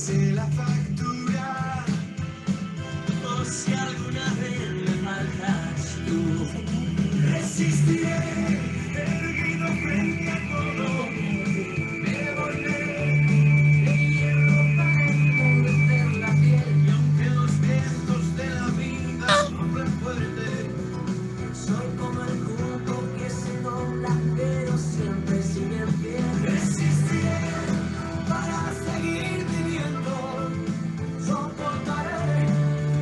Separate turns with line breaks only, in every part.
pase la factura, o si alguna vez me faltas tú, resistiré, erguido frente a todo, me volveré de hierro para enmudecer la piel, y aunque los vientos de la vida soplen fuerte, soy como el jugo que se dobla, pero siempre sigue en pie. Resistiré para seguir viviendo, soportaré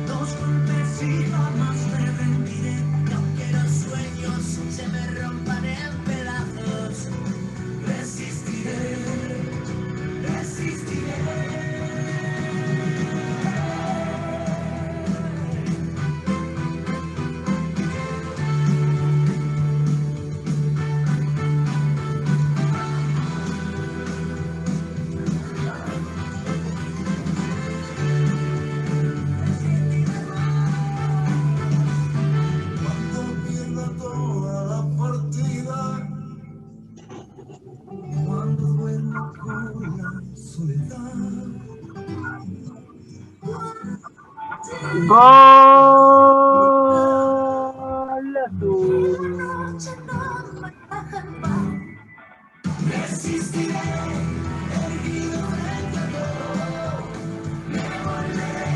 los golpes y jamás me rendiré. Y aunque los sueños se me rompan en pedazos, resistiré, resistiré. Cuando pierda toda la partida, cuando duerma con la soledad.
Gol azul.
Resistiré, erguido frente a todo, me volveré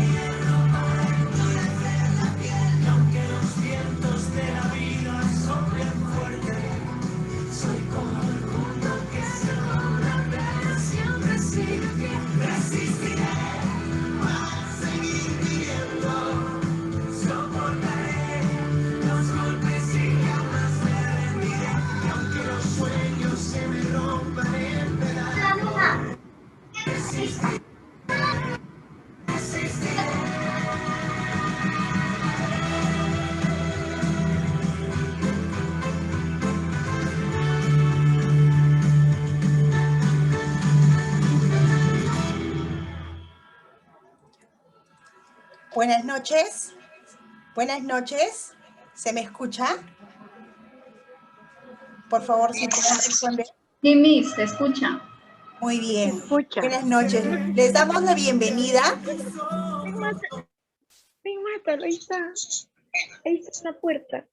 hierro para endurecer la piel. Y aunque los vientos de la vida soplen fuerte, soy como el mundo que se dobla, pero siempre sigue en pie. Resistiré para seguir viviendo, soportaré los golpes y jamás me rendiré. Y aunque los sueños se me rompan en pedazos, resistiré, resistiré.
Buenas noches. Buenas noches. ¿Se me escucha? Por favor, si pueden responder.
Sí, Miss, se escucha.
Muy bien.
Escucha.
Buenas noches. Les damos la bienvenida.
Ven, mátalo, ahí está. Ahí está en la puerta.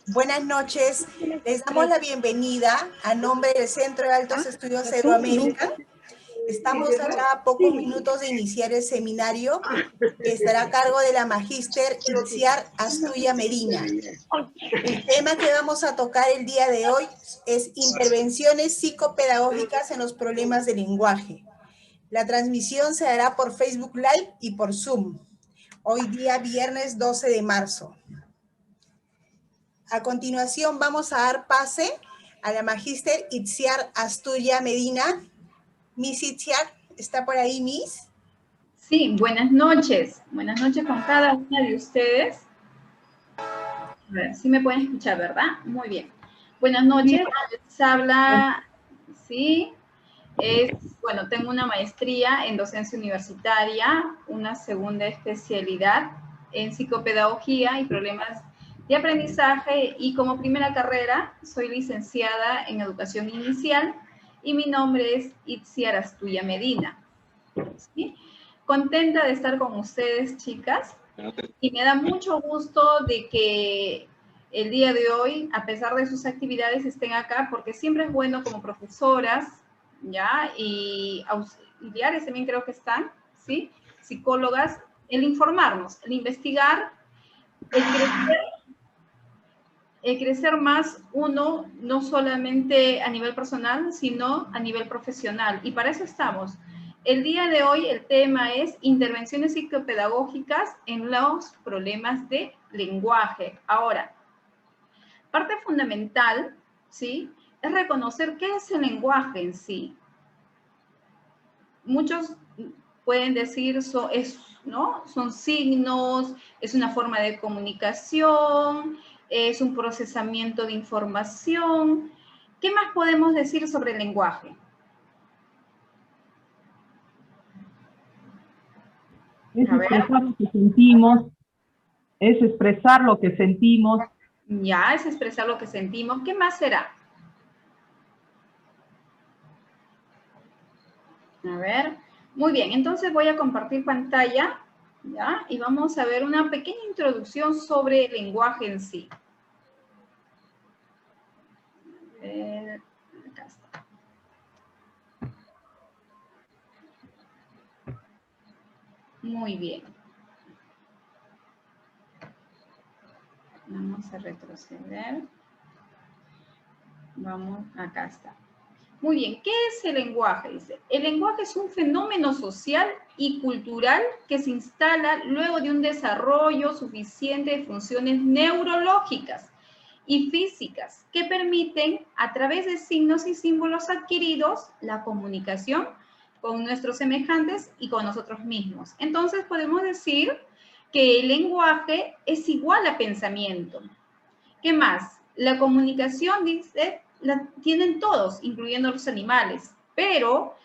Buenas noches. Les damos la bienvenida a nombre del Centro de Altos Estudios Euroamérica. Estamos acá a pocos minutos de iniciar el seminario que estará a cargo de la magíster Itziar Astuya Medina. El tema que vamos a tocar el día de hoy es intervenciones psicopedagógicas en los problemas de lenguaje. La transmisión se hará por Facebook Live y por Zoom, hoy día viernes 12 de marzo. A continuación vamos a dar pase a la magíster Itziar Astuya Medina. Miss Itziar, ¿está por ahí, Miss?
Sí, buenas noches. Buenas noches con cada una de ustedes. A ver, sí me pueden escuchar, ¿verdad? Muy bien. Buenas noches. Les habla, sí, bueno, tengo una maestría en docencia universitaria, una segunda especialidad en psicopedagogía y problemas de aprendizaje, y como primera carrera soy licenciada en educación inicial y mi nombre es Itziar Astuya Medina. ¿Sí? Contenta de estar con ustedes, chicas, y me da mucho gusto de que el día de hoy, a pesar de sus actividades, estén acá, porque siempre es bueno como profesoras, ¿ya? Y auxiliares también creo que están, ¿sí? Psicólogas, el informarnos, el investigar, el crecer más uno, no solamente a nivel personal, sino a nivel profesional. Y para eso estamos. El día de hoy el tema es intervenciones psicopedagógicas en los problemas de lenguaje. Ahora, parte fundamental, ¿sí?, es reconocer qué es el lenguaje en sí. Muchos pueden decir, ¿no?, son signos, es una forma de comunicación, es un procesamiento de información. ¿Qué más podemos decir sobre el lenguaje?
Es expresar lo que sentimos, es expresar lo que sentimos.
Ya, es expresar lo que sentimos. ¿Qué más será? A ver, muy bien, entonces voy a compartir pantalla, ¿ya? Y vamos a ver una pequeña introducción sobre el lenguaje en sí. Acá está. Muy bien. Vamos a retroceder. Vamos, acá está. Muy bien, ¿qué es el lenguaje? Dice, el lenguaje es un fenómeno social y cultural que se instala luego de un desarrollo suficiente de funciones neurológicas y físicas que permiten, a través de signos y símbolos adquiridos, la comunicación con nuestros semejantes y con nosotros mismos. Entonces podemos decir que el lenguaje es igual a pensamiento. ¿Qué más? La comunicación, dice, la tienen todos, incluyendo los animales, pero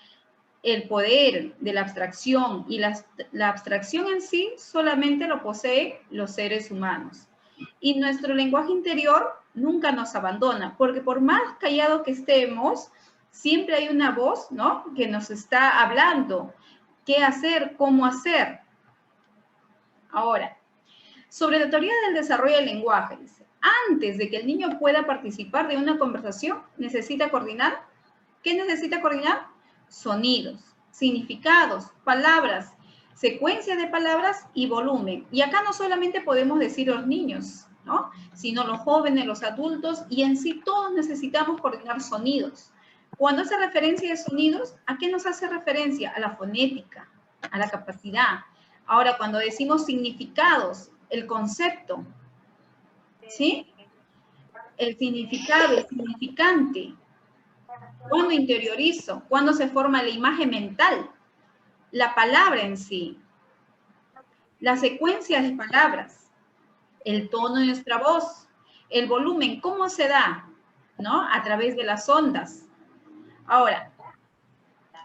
el poder de la abstracción y la abstracción en sí solamente lo poseen los seres humanos. Y nuestro lenguaje interior nunca nos abandona, porque por más callado que estemos, siempre hay una voz, ¿no?, que nos está hablando qué hacer, cómo hacer. Ahora, sobre la teoría del desarrollo del lenguaje, dice, antes de que el niño pueda participar de una conversación, necesita coordinar. ¿Qué necesita coordinar? Sonidos, significados, palabras, secuencia de palabras y volumen. Y acá no solamente podemos decir los niños, ¿no?, sino los jóvenes, los adultos, y en sí todos necesitamos coordinar sonidos. Cuando hace referencia de sonidos, ¿a qué nos hace referencia? A la fonética, a la capacidad. Ahora, cuando decimos significados, el concepto, ¿sí? El significado, el significante. ¿Cuándo interiorizo? ¿Cuándo se forma la imagen mental? La palabra en sí. La secuencia de palabras. El tono de nuestra voz. El volumen, ¿cómo se da? ¿No? A través de las ondas. Ahora,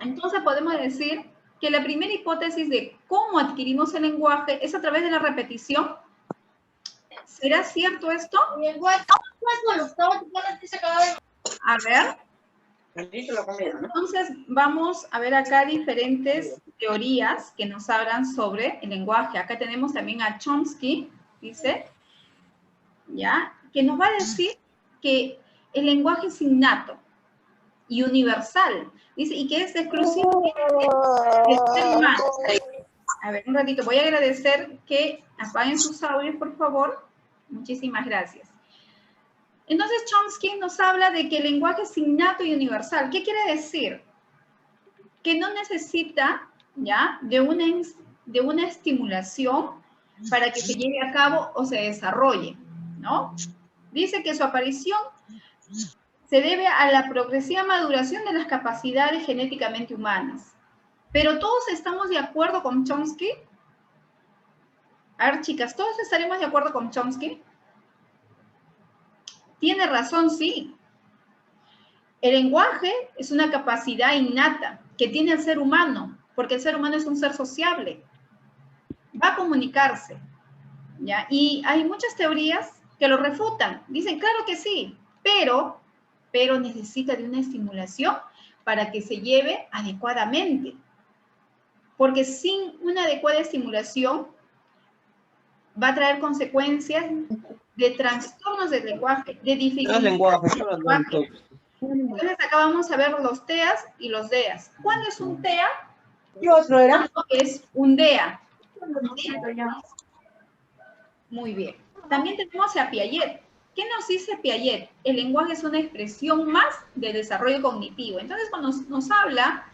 entonces podemos decir que la primera hipótesis de cómo adquirimos el lenguaje es a través de la repetición. ¿Será cierto esto? A ver. Entonces, vamos a ver acá diferentes teorías que nos hablan sobre el lenguaje. Acá tenemos también a Chomsky, dice, ¿ya?, que nos va a decir que el lenguaje es innato y universal, dice, y que es exclusivo del ser humano. A ver, un ratito, voy a agradecer que apaguen sus audios, por favor. Muchísimas gracias. Entonces, Chomsky nos habla de que el lenguaje es innato y universal. ¿Qué quiere decir? Que no necesita, ¿ya?, de una estimulación para que se lleve a cabo o se desarrolle, ¿no? Dice que su aparición se debe a la progresiva maduración de las capacidades genéticamente humanas. Pero todos estamos de acuerdo con Chomsky. A ver, chicas, ¿todos estaremos de acuerdo con Chomsky? Tiene razón, sí. El lenguaje es una capacidad innata que tiene el ser humano, porque el ser humano es un ser sociable. Va a comunicarse, ¿ya? Y hay muchas teorías que lo refutan. Dicen, claro que sí, pero necesita de una estimulación para que se lleve adecuadamente. Porque sin una adecuada estimulación va a traer consecuencias de trastornos del lenguaje, de dificultades del lenguaje. Entonces acá vamos a ver los TEAs y los DEAs. ¿Cuándo es un TEA?
¿Y otro era?
¿Cuándo es un DEA? Muy bien. También tenemos a Piaget. ¿Qué nos dice Piaget? El lenguaje es una expresión más de desarrollo cognitivo. Entonces, cuando nos habla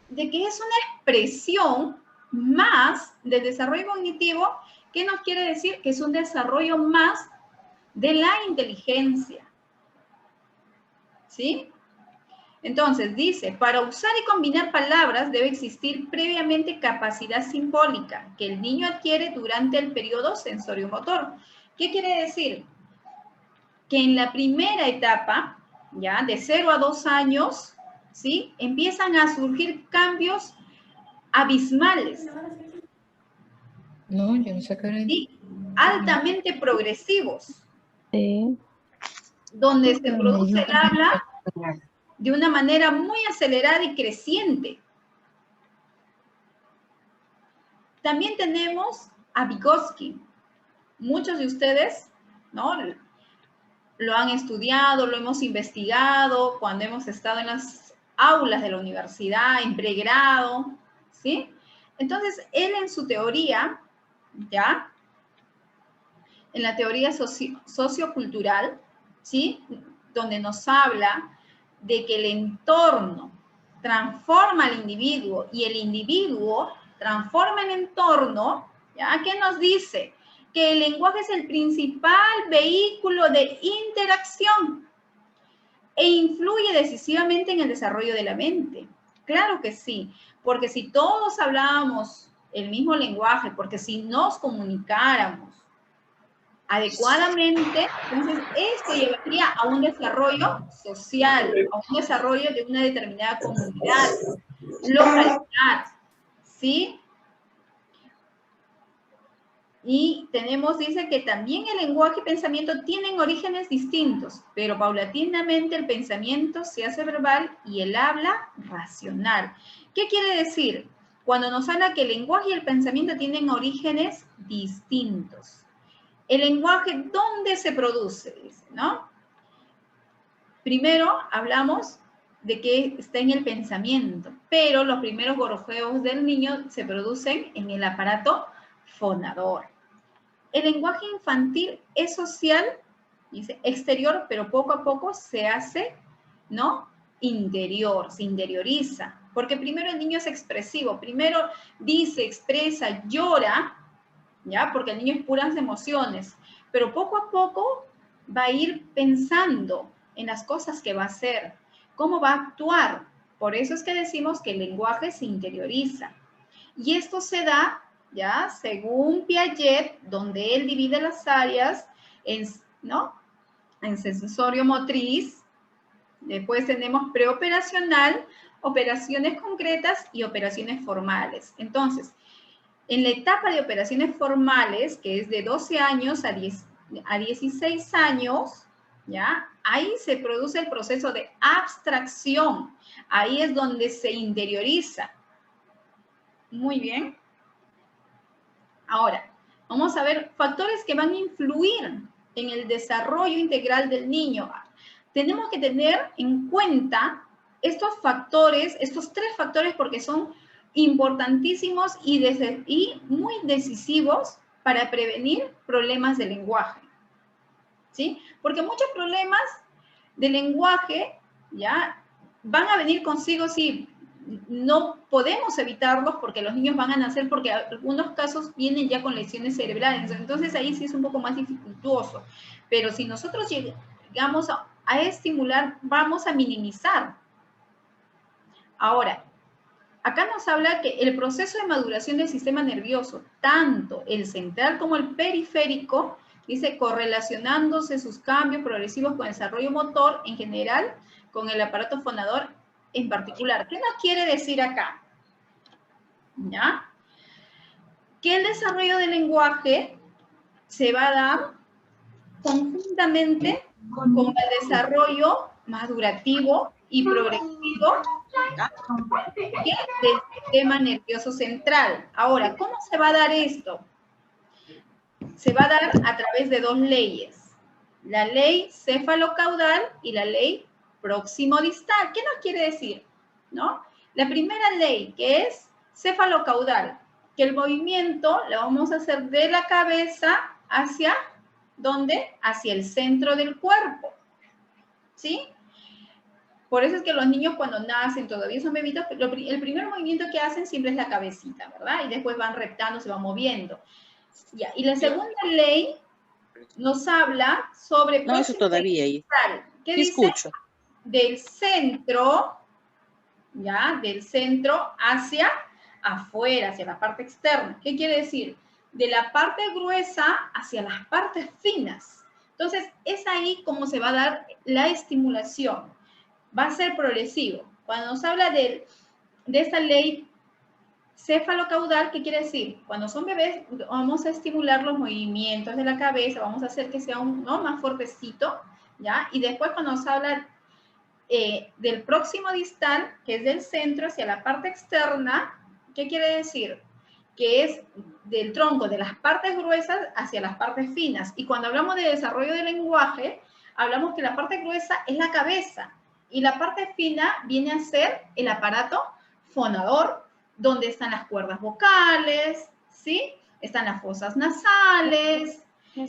de que es una expresión más del desarrollo cognitivo, ¿qué nos quiere decir? Que es un desarrollo más de la inteligencia. ¿Sí? Entonces, dice, para usar y combinar palabras debe existir previamente capacidad simbólica que el niño adquiere durante el periodo sensoriomotor. ¿Qué quiere decir? Que en la primera etapa, ya, de 0 a 2 años, ¿sí?, empiezan a surgir cambios abismales.
No, yo no sé qué era.
¿Sí? Altamente progresivos.
Sí.
Donde se produce el habla de una manera muy acelerada y creciente. También tenemos a Vygotsky. Muchos de ustedes, ¿no?, lo han estudiado, lo hemos investigado cuando hemos estado en las aulas de la universidad, en pregrado, ¿sí? Entonces, él en su teoría, ¿ya?, en la teoría sociocultural, ¿sí?, donde nos habla de que el entorno transforma al individuo y el individuo transforma el entorno, ¿ya?, ¿qué nos dice? Que el lenguaje es el principal vehículo de interacción e influye decisivamente en el desarrollo de la mente. Claro que sí, porque si todos hablábamos el mismo lenguaje, porque si nos comunicáramos adecuadamente, entonces esto llevaría a un desarrollo social, a un desarrollo de una determinada comunidad, localidad, ¿sí? Y tenemos, dice que también el lenguaje y pensamiento tienen orígenes distintos, pero paulatinamente el pensamiento se hace verbal y el habla racional. ¿Qué quiere decir? Cuando nos habla que el lenguaje y el pensamiento tienen orígenes distintos. El lenguaje, ¿dónde se produce? Dice, ¿no? Primero hablamos de que está en el pensamiento, pero los primeros gorjeos del niño se producen en el aparato fonador. El lenguaje infantil es social, dice, exterior, pero poco a poco se hace, ¿no?, interior, se interioriza. Porque primero el niño es expresivo, primero dice, expresa, llora, ¿ya?, porque el niño es puras emociones, pero poco a poco va a ir pensando en las cosas que va a hacer, cómo va a actuar. Por eso es que decimos que el lenguaje se interioriza. Y esto se da, ya, según Piaget, donde él divide las áreas ¿no?, en sensorio motriz. Después tenemos preoperacional, operaciones concretas y operaciones formales. Entonces, en la etapa de operaciones formales, que es de 12 años a 16 años, ¿ya?, ahí se produce el proceso de abstracción. Ahí es donde se interioriza. Muy bien. Ahora, vamos a ver factores que van a influir en el desarrollo integral del niño. Tenemos que tener en cuenta estos factores, estos 3 factores, porque son importantísimos y muy decisivos para prevenir problemas de lenguaje, ¿sí? Porque muchos problemas de lenguaje, ¿ya?, van a venir consigo si no podemos evitarlos, porque los niños van a nacer, porque algunos casos vienen ya con lesiones cerebrales, entonces ahí sí es un poco más dificultuoso. Pero si nosotros llegamos a estimular, vamos a minimizar. Ahora, acá nos habla que el proceso de maduración del sistema nervioso, tanto el central como el periférico, dice, correlacionándose sus cambios progresivos con el desarrollo motor en general, con el aparato fonador en particular. ¿Qué nos quiere decir acá? ¿Ya? Que el desarrollo del lenguaje se va a dar conjuntamente con el desarrollo madurativo y progresivo del sistema nervioso central. Ahora, ¿cómo se va a dar esto? Se va a dar a través de 2 leyes. La ley cefalocaudal y la ley próximo-distal. ¿Qué nos quiere decir? ¿No? La primera ley, que es cefalocaudal, que el movimiento lo vamos a hacer de la cabeza hacia, ¿dónde? Hacia el centro del cuerpo, ¿sí? Por eso es que los niños cuando nacen, todavía son bebitos, el primer movimiento que hacen siempre es la cabecita, ¿verdad? Y después van reptando, se van moviendo. Ya. Y la segunda ley nos habla sobre...
No, eso todavía ahí.
¿Qué
Sí,
dice?
escucho.
Del centro, ¿ya? Del centro hacia afuera, hacia la parte externa. ¿Qué quiere decir? De la parte gruesa hacia las partes finas. Entonces, es ahí como se va a dar la estimulación. Va a ser progresivo. Cuando nos habla de esta ley cefalocaudal, ¿qué del decir? Cuando son bebés, vamos a estimular los movimientos de la cabeza, vamos a hacer que sea más fuertecito, ¿ya? Y después cuando nos habla del próximo distal, que es del centro hacia la parte externa, ¿qué quiere decir? que es del tronco, de las partes gruesas hacia las partes finas. Y cuando hablamos de desarrollo del lenguaje, hablamos que la parte gruesa es la cabeza y la parte fina viene a ser el aparato fonador, donde están las cuerdas vocales, ¿sí? Están las fosas nasales,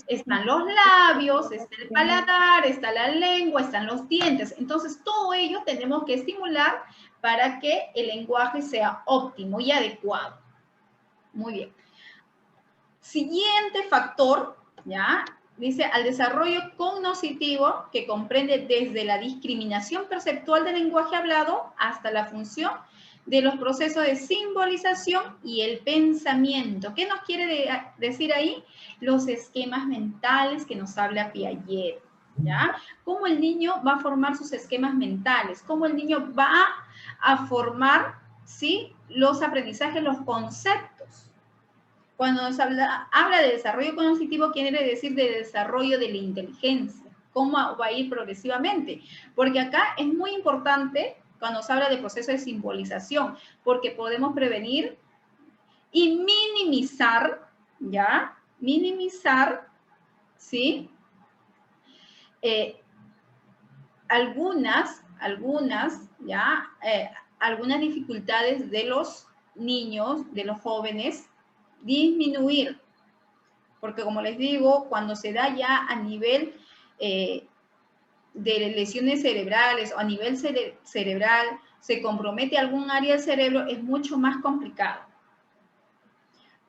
están los labios, está el paladar, está la lengua, están los dientes. Entonces, todo ello tenemos que estimular para que el lenguaje sea óptimo y adecuado. Muy bien. Siguiente factor, ¿ya? Dice, al desarrollo cognoscitivo, que comprende desde la discriminación perceptual del lenguaje hablado hasta la función de los procesos de simbolización y el pensamiento. ¿Qué nos quiere decir ahí? Los esquemas mentales que nos habla Piaget, ¿ya? Cómo el niño va a formar sus esquemas mentales, cómo el niño va a formar, ¿sí?, los aprendizajes, los conceptos. Cuando nos habla de desarrollo cognitivo, quiere decir de desarrollo de la inteligencia, cómo va a ir progresivamente. Porque acá es muy importante cuando se habla de proceso de simbolización, porque podemos prevenir y minimizar, ¿ya? Minimizar, ¿sí? Algunas, ¿ya? Algunas dificultades de los niños, de los jóvenes, disminuir. Porque como les digo, cuando se da ya a nivel de lesiones cerebrales o a nivel cerebral, se compromete algún área del cerebro, es mucho más complicado.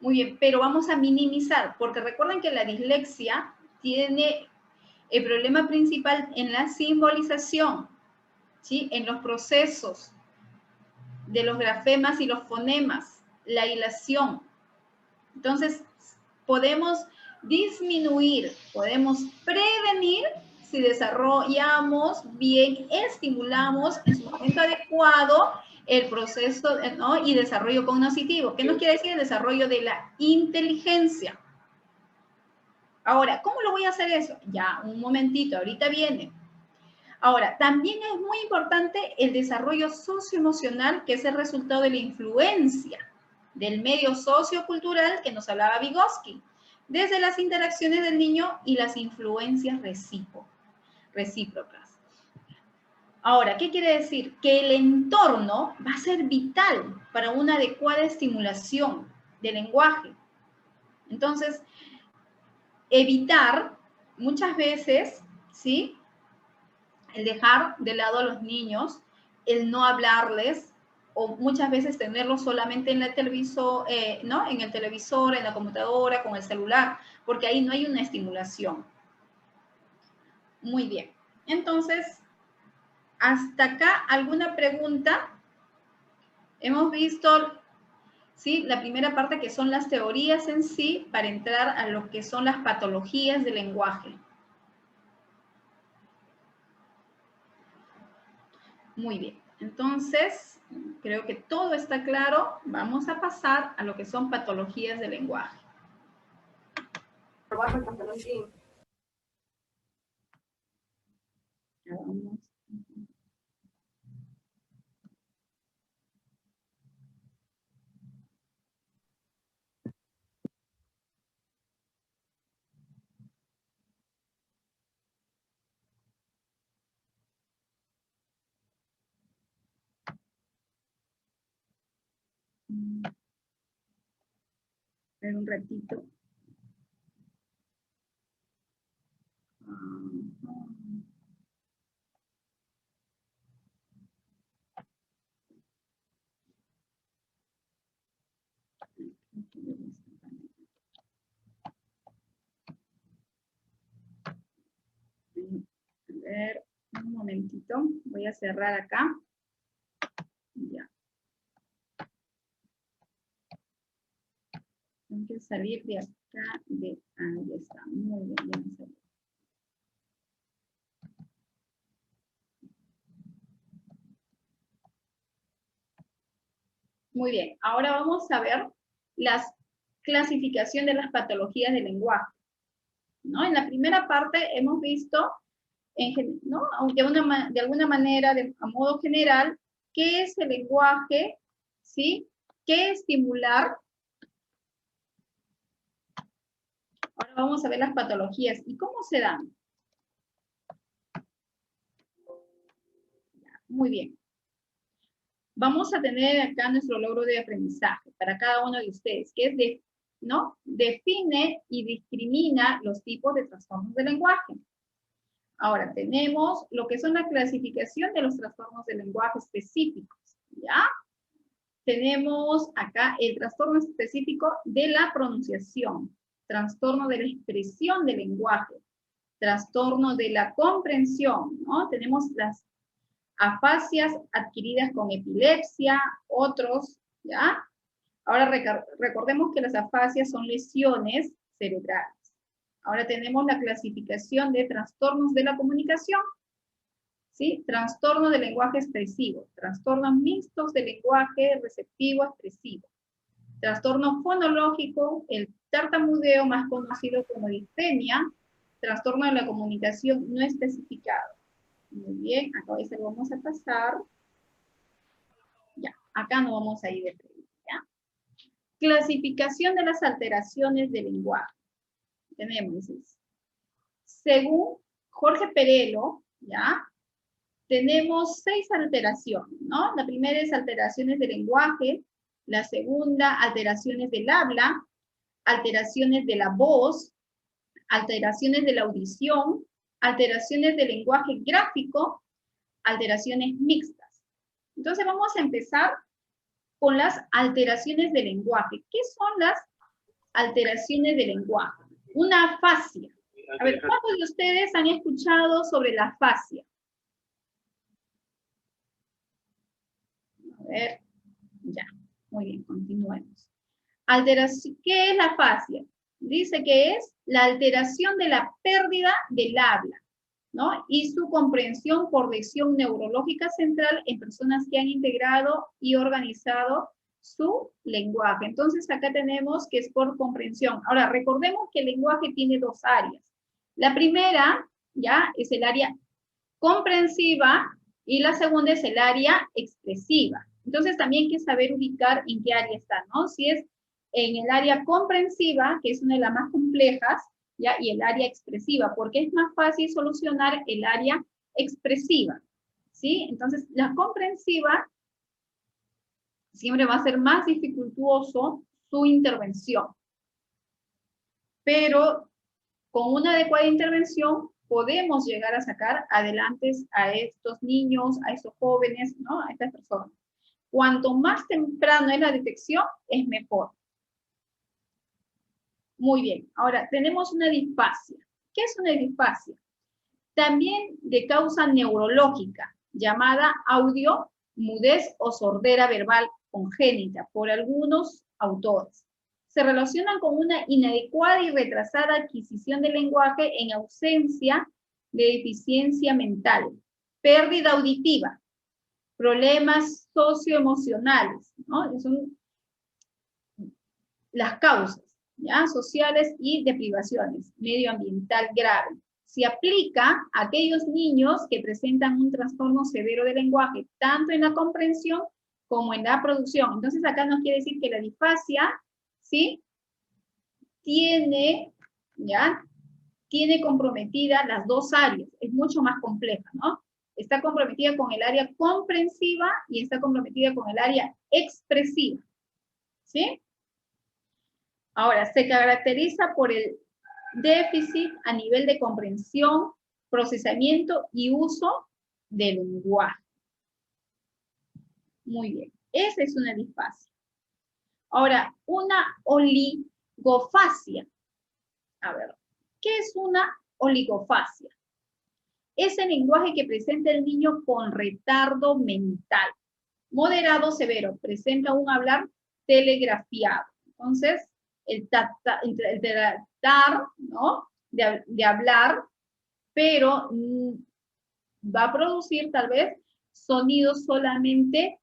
Muy bien, pero vamos a minimizar, porque recuerden que la dislexia tiene el problema principal en la simbolización, ¿sí? En los procesos de los grafemas y los fonemas, la hilación. Entonces, podemos disminuir, podemos prevenir si desarrollamos bien, estimulamos en su momento adecuado el proceso, ¿no?, y desarrollo cognitivo. ¿Qué nos quiere decir el desarrollo de la inteligencia? Ahora, ¿cómo lo voy a hacer eso? Ya, un momentito, ahorita viene. Ahora, también es muy importante el desarrollo socioemocional, que es el resultado de la influencia del medio sociocultural que nos hablaba Vygotsky, desde las interacciones del niño y las influencias recíprocas. Ahora, ¿qué quiere decir? Que el entorno va a ser vital para una adecuada estimulación del lenguaje. Entonces, evitar muchas veces, ¿sí?, el dejar de lado a los niños, el no hablarles, o muchas veces tenerlos solamente en el televisor, ¿no?, en el televisor, en la computadora, con el celular, porque ahí no hay una estimulación. Muy bien. Entonces, hasta acá, ¿alguna pregunta? Hemos visto, ¿sí?, la primera parte, que son las teorías en sí, para entrar a lo que son las patologías del lenguaje. Muy bien. Entonces, creo que todo está claro. Vamos a pasar a lo que son patologías del lenguaje. Espera un ratito. A ver, un momentito. Voy a cerrar acá. Ya. Tengo que salir de acá. Ahí está. Muy bien, ya me salí. Muy bien. Ahora vamos a ver la clasificación de las patologías del lenguaje, ¿no? En la primera parte hemos visto, ¿no?, de alguna manera, a modo general, qué es el lenguaje, ¿sí?, qué estimular Ahora vamos a ver las patologías. ¿Y cómo se dan? Muy bien. Vamos a tener acá nuestro logro de aprendizaje para cada uno de ustedes, que es ¿no? Define y discrimina los tipos de trastornos del lenguaje. Ahora, tenemos lo que son la clasificación de los trastornos del lenguaje específicos, ¿ya? Tenemos acá el trastorno específico de la pronunciación, trastorno de la expresión del lenguaje, trastorno de la comprensión, ¿no? Tenemos las afasias adquiridas con epilepsia, otros, ¿ya? Ahora recordemos que las afasias son lesiones cerebrales. Ahora tenemos la clasificación de trastornos de la comunicación, ¿sí? Trastorno del lenguaje expresivo, trastornos mixtos del lenguaje receptivo expresivo, trastorno fonológico, el tartamudeo más conocido como disfemia, trastorno de la comunicación no especificado. Muy bien, acá se lo vamos a pasar. Ya, acá no vamos a ir de frente, ¿ya? Clasificación de las alteraciones del lenguaje. Tenemos, según Jorge Perello, ¿ya? Tenemos 6 alteraciones, ¿no? La primera es alteraciones del lenguaje, la segunda, alteraciones del habla, alteraciones de la voz, alteraciones de la audición, alteraciones del lenguaje gráfico, alteraciones mixtas. Entonces vamos a empezar con las alteraciones del lenguaje. ¿Qué son las alteraciones del lenguaje? Una afasia. A ver, ¿cuántos de ustedes han escuchado sobre la afasia? A ver, ya. Muy bien, continuemos. ¿Qué es la afasia? Dice que es la alteración de la pérdida del habla, ¿no? Y su comprensión por lesión neurológica central en personas que han integrado y organizado su lenguaje. Entonces acá tenemos que es por comprensión. Ahora, recordemos que el lenguaje tiene 2 áreas. La primera, ya, es el área comprensiva y la segunda es el área expresiva. Entonces también hay que saber ubicar en qué área está, ¿no? Si es en el área comprensiva, que es una de las más complejas, ¿ya? Y el área expresiva, porque es más fácil solucionar el área expresiva, ¿sí? Entonces, la comprensiva siempre va a ser más dificultuoso su intervención. Pero con una adecuada intervención podemos llegar a sacar adelante a estos niños, a estos jóvenes, ¿no? A estas personas. Cuanto más temprano es la detección, es mejor. Muy bien, ahora tenemos una disfasia. ¿Qué es una disfasia? También de causa neurológica, llamada audio, mudez o sordera verbal congénita por algunos autores. Se relacionan con una inadecuada y retrasada adquisición del lenguaje en ausencia de deficiencia mental, pérdida auditiva, problemas socioemocionales, ¿no? Son las causas, ¿ya? Sociales y de privaciones, medioambiental grave. Se aplica a aquellos niños que presentan un trastorno severo del lenguaje, tanto en la comprensión como en la producción. Entonces acá nos quiere decir que la disfasia, ¿sí? Tiene comprometida las 2 áreas, es mucho más compleja, ¿no? Está comprometida con el área comprensiva y está comprometida con el área expresiva, ¿sí? Ahora, se caracteriza por el déficit a nivel de comprensión, procesamiento y uso del lenguaje. Muy bien, esa es una disfasia. Ahora, una oligofasia. A ver, ¿qué es una oligofasia? Es el lenguaje que presenta el niño con retardo mental. Moderado severo, presenta un hablar telegrafiado. Entonces, el tratar, ¿no? de hablar, pero va a producir tal vez sonidos solamente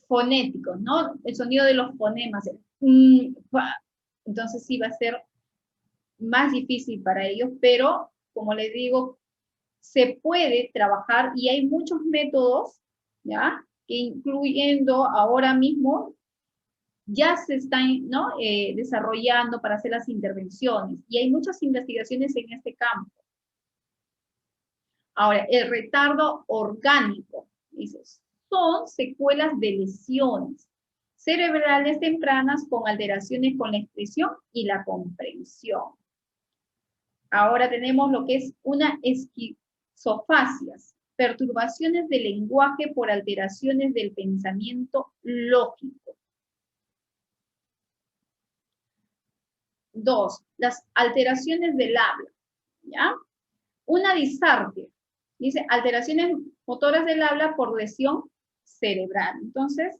fonéticos, ¿no? El sonido de los fonemas. Entonces sí va a ser más difícil para ellos, pero como les digo, se puede trabajar y hay muchos métodos, ¿ya? Que incluyendo ahora mismo ya se están, ¿no? Desarrollando para hacer las intervenciones. Y hay muchas investigaciones en este campo. Ahora, el retardo orgánico, dices, son secuelas de lesiones cerebrales tempranas con alteraciones con la expresión y la comprensión. Ahora tenemos lo que es una esquizofasias, perturbaciones del lenguaje por alteraciones del pensamiento lógico. 2, las alteraciones del habla, ¿ya? Una disarquia, dice alteraciones motoras del habla por lesión cerebral. Entonces,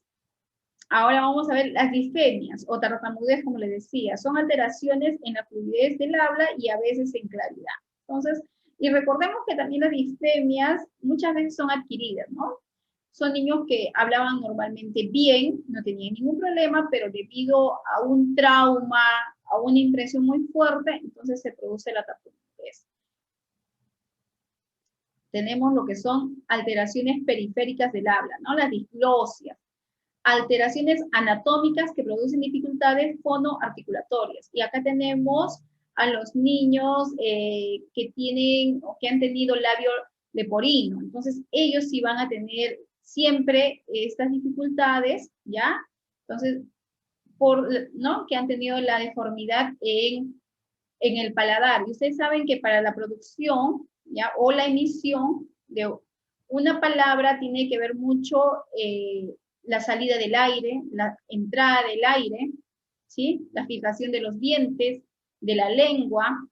ahora vamos a ver las disfemias o tartamudez, como les decía. Son alteraciones en la fluidez del habla y a veces en claridad. Entonces, y recordemos que también las disfemias muchas veces son adquiridas, ¿no? Son niños que hablaban normalmente bien, no tenían ningún problema, pero debido a un trauma, a una impresión muy fuerte, entonces se produce la tartamudez. Tenemos lo que son alteraciones periféricas del habla, ¿no? Las disglosias. Alteraciones anatómicas que producen dificultades fonoarticulatorias. Y acá tenemos a los niños que tienen o que han tenido labio leporino. Entonces, ellos sí van a tener siempre estas dificultades, ¿ya? Entonces, ¿no? Que han tenido la deformidad en el paladar. Y ustedes saben que para la producción, ¿ya? O la emisión de una palabra tiene que ver mucho la salida del aire, la entrada del aire, ¿sí? La fijación de los dientes, de la lengua.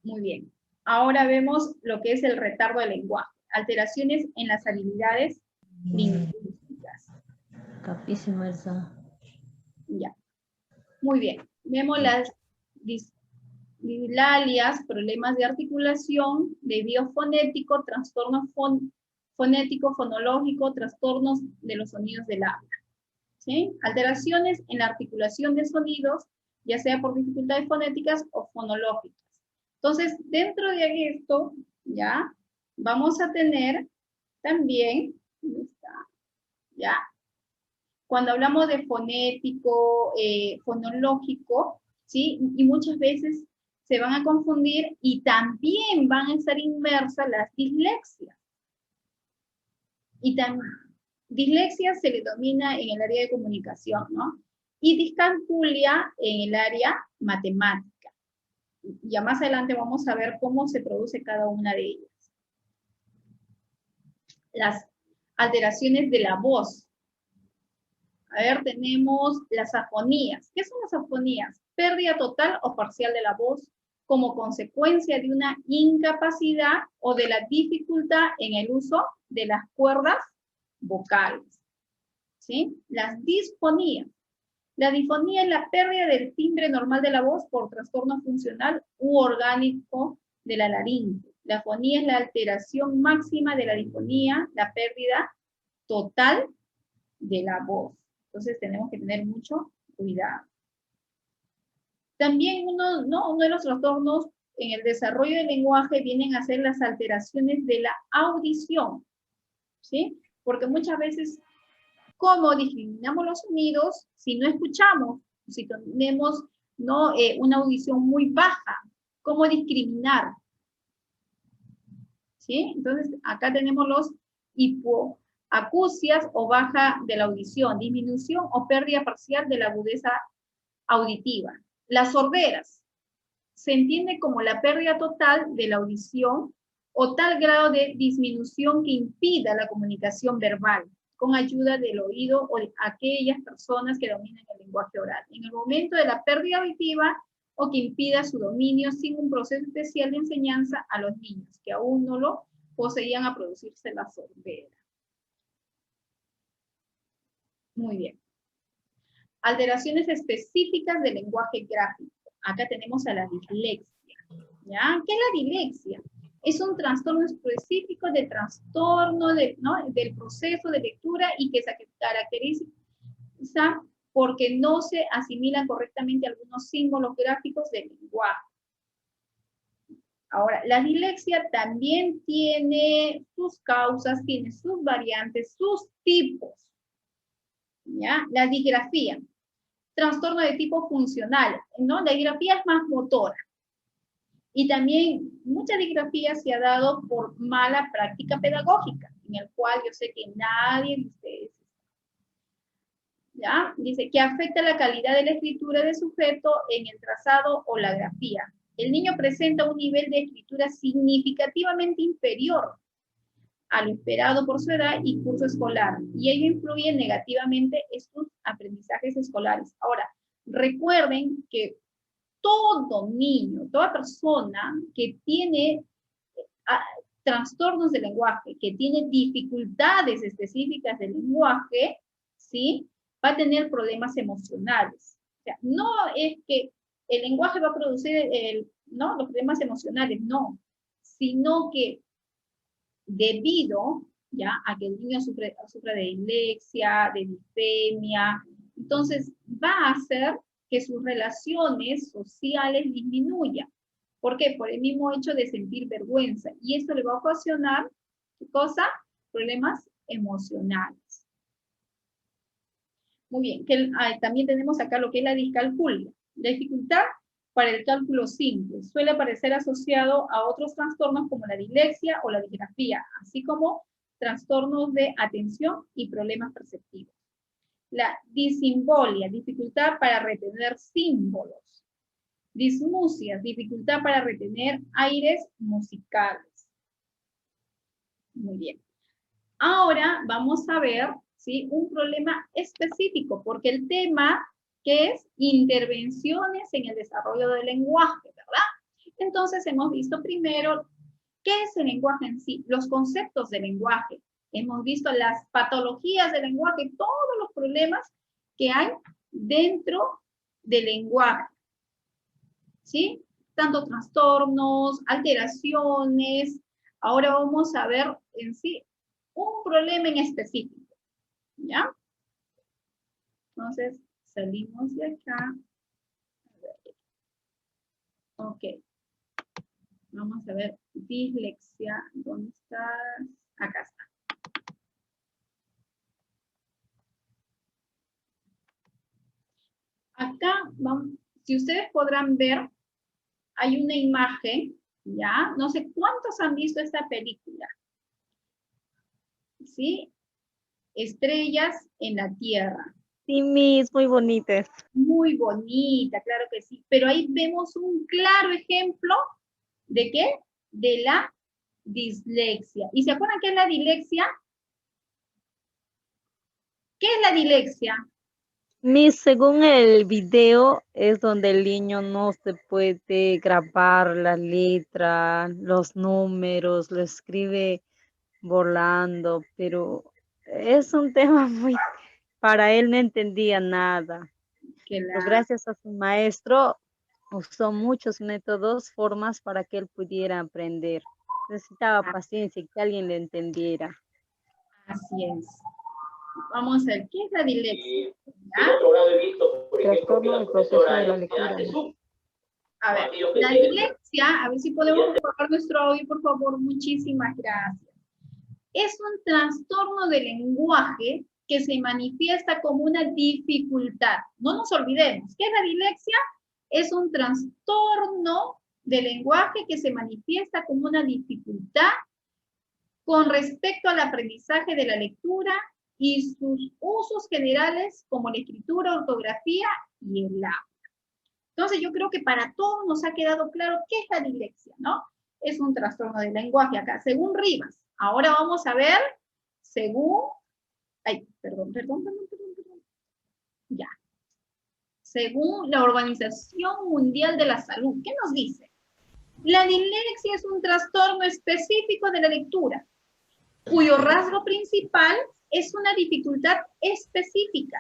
Muy bien. Ahora vemos lo que es el retardo del lenguaje. Alteraciones en las habilidades lingüísticas.
Capísimo eso.
Ya. Muy bien. Vemos las dislalias, problemas de articulación, desvío fonético, trastorno fonético, fonológico, trastornos de los sonidos del habla. ¿Sí? Alteraciones en la articulación de sonidos, ya sea por dificultades fonéticas o fonológicas. Entonces, dentro de esto, ya, vamos a tener también, ¿dónde está? Ya, cuando hablamos de fonético, fonológico, ¿sí? Y muchas veces se van a confundir y también van a estar inmersas las dislexias. Y también, dislexia se le domina en el área de comunicación, ¿no? Y discalculia en el área matemática. Ya más adelante vamos a ver cómo se produce cada una de ellas. Las alteraciones de la voz. A ver, tenemos las afonías. ¿Qué son las afonías? Pérdida total o parcial de la voz como consecuencia de una incapacidad o de la dificultad en el uso de las cuerdas vocales. ¿Sí? Las disfonías. La disfonía es la pérdida del timbre normal de la voz por trastorno funcional u orgánico de la laringe. La afonía es la alteración máxima de la disfonía, la pérdida total de la voz. Entonces tenemos que tener mucho cuidado. También uno de los trastornos en el desarrollo del lenguaje vienen a ser las alteraciones de la audición, ¿sí? Porque muchas veces, ¿cómo discriminamos los sonidos si no escuchamos? Si tenemos, ¿no? Una audición muy baja, ¿cómo discriminar? ¿Sí? Entonces, acá tenemos los hipoacusias o baja de la audición, disminución o pérdida parcial de la agudeza auditiva. Las sorderas se entiende como la pérdida total de la audición o tal grado de disminución que impida la comunicación verbal con ayuda del oído o de aquellas personas que dominan el lenguaje oral. En el momento de la pérdida auditiva o que impida su dominio sin un proceso especial de enseñanza a los niños que aún no lo poseían a producirse la sordera. Muy bien. Alteraciones específicas del lenguaje gráfico. Acá tenemos a la dislexia. ¿Ya? ¿Qué es la dislexia? Es un trastorno específico de trastorno del proceso de lectura y que se caracteriza porque no se asimilan correctamente algunos símbolos gráficos del lenguaje. Ahora, la dislexia también tiene sus causas, tiene sus variantes, sus tipos. ¿Ya? La disgrafía, trastorno de tipo funcional, ¿no? La disgrafía es más motora. Y también mucha disgrafía se ha dado por mala práctica pedagógica, en el cual yo sé que nadie de ustedes, ¿ya? Dice que afecta la calidad de la escritura del sujeto en el trazado o la grafía. El niño presenta un nivel de escritura significativamente inferior a lo esperado por su edad y curso escolar, y ello influye negativamente en sus aprendizajes escolares. Ahora, recuerden que todo niño, toda persona que tiene trastornos de lenguaje, que tiene dificultades específicas del lenguaje, ¿sí? Va a tener problemas emocionales. O sea, no es que el lenguaje va a producir ¿no? los problemas emocionales, no, sino que debido ya a que el niño sufre de dislexia, de disfemia, entonces va a hacer que sus relaciones sociales disminuyan. ¿Por qué? Por el mismo hecho de sentir vergüenza. Y esto le va a ocasionar, ¿qué cosa? Problemas emocionales. Muy bien. También tenemos acá lo que es la discalculia. La dificultad para el cálculo simple suele aparecer asociado a otros trastornos como la dislexia o la disgrafía, así como trastornos de atención y problemas perceptivos. La disimbolia, dificultad para retener símbolos. Dismusia, dificultad para retener aires musicales. Muy bien. Ahora vamos a ver, ¿sí? Un problema específico, porque el tema que es intervenciones en el desarrollo del lenguaje, ¿verdad? Entonces hemos visto primero qué es el lenguaje en sí, los conceptos del lenguaje. Hemos visto las patologías del lenguaje, todos los problemas que hay dentro del lenguaje. ¿Sí? Tanto trastornos, alteraciones. Ahora vamos a ver en sí un problema en específico, ¿ya? Entonces, salimos de acá. Ok. Vamos a ver, dislexia, ¿dónde estás? Acá está. Acá, vamos, si ustedes podrán ver, hay una imagen, ¿ya? No sé cuántos han visto esta película. ¿Sí? Estrellas en la Tierra.
Sí, Miss, muy bonitas.
Muy bonita, claro que sí. Pero ahí vemos un claro ejemplo ¿de qué? De la dislexia. ¿Y se acuerdan qué es la dislexia? ¿Qué es la dislexia?
Miss, según el video, es donde el niño no se puede grabar la letra, los números, lo escribe volando, pero es un tema muy... Para él no entendía nada. Pero gracias a su maestro, usó muchos métodos, formas para que él pudiera aprender. Necesitaba paciencia y que alguien le entendiera.
Así es. Vamos a ver, ¿qué es la dislexia?
Trastorno del proceso de la lectura.
A ver, la dislexia, a ver si podemos apagar nuestro audio, por favor, muchísimas gracias. Es un trastorno de lenguaje que se manifiesta como una dificultad. No nos olvidemos, ¿qué es la dislexia? Es un trastorno de lenguaje que se manifiesta como una dificultad con respecto al aprendizaje de la lectura y sus usos generales como la escritura, ortografía y el habla. Entonces yo creo que para todos nos ha quedado claro qué es la dislexia, ¿no? Es un trastorno del lenguaje acá, según Rivas. Ahora vamos a ver, según, perdón. Ya. Según la Organización Mundial de la Salud, ¿qué nos dice? La dislexia es un trastorno específico de la lectura, cuyo rasgo principal es una dificultad específica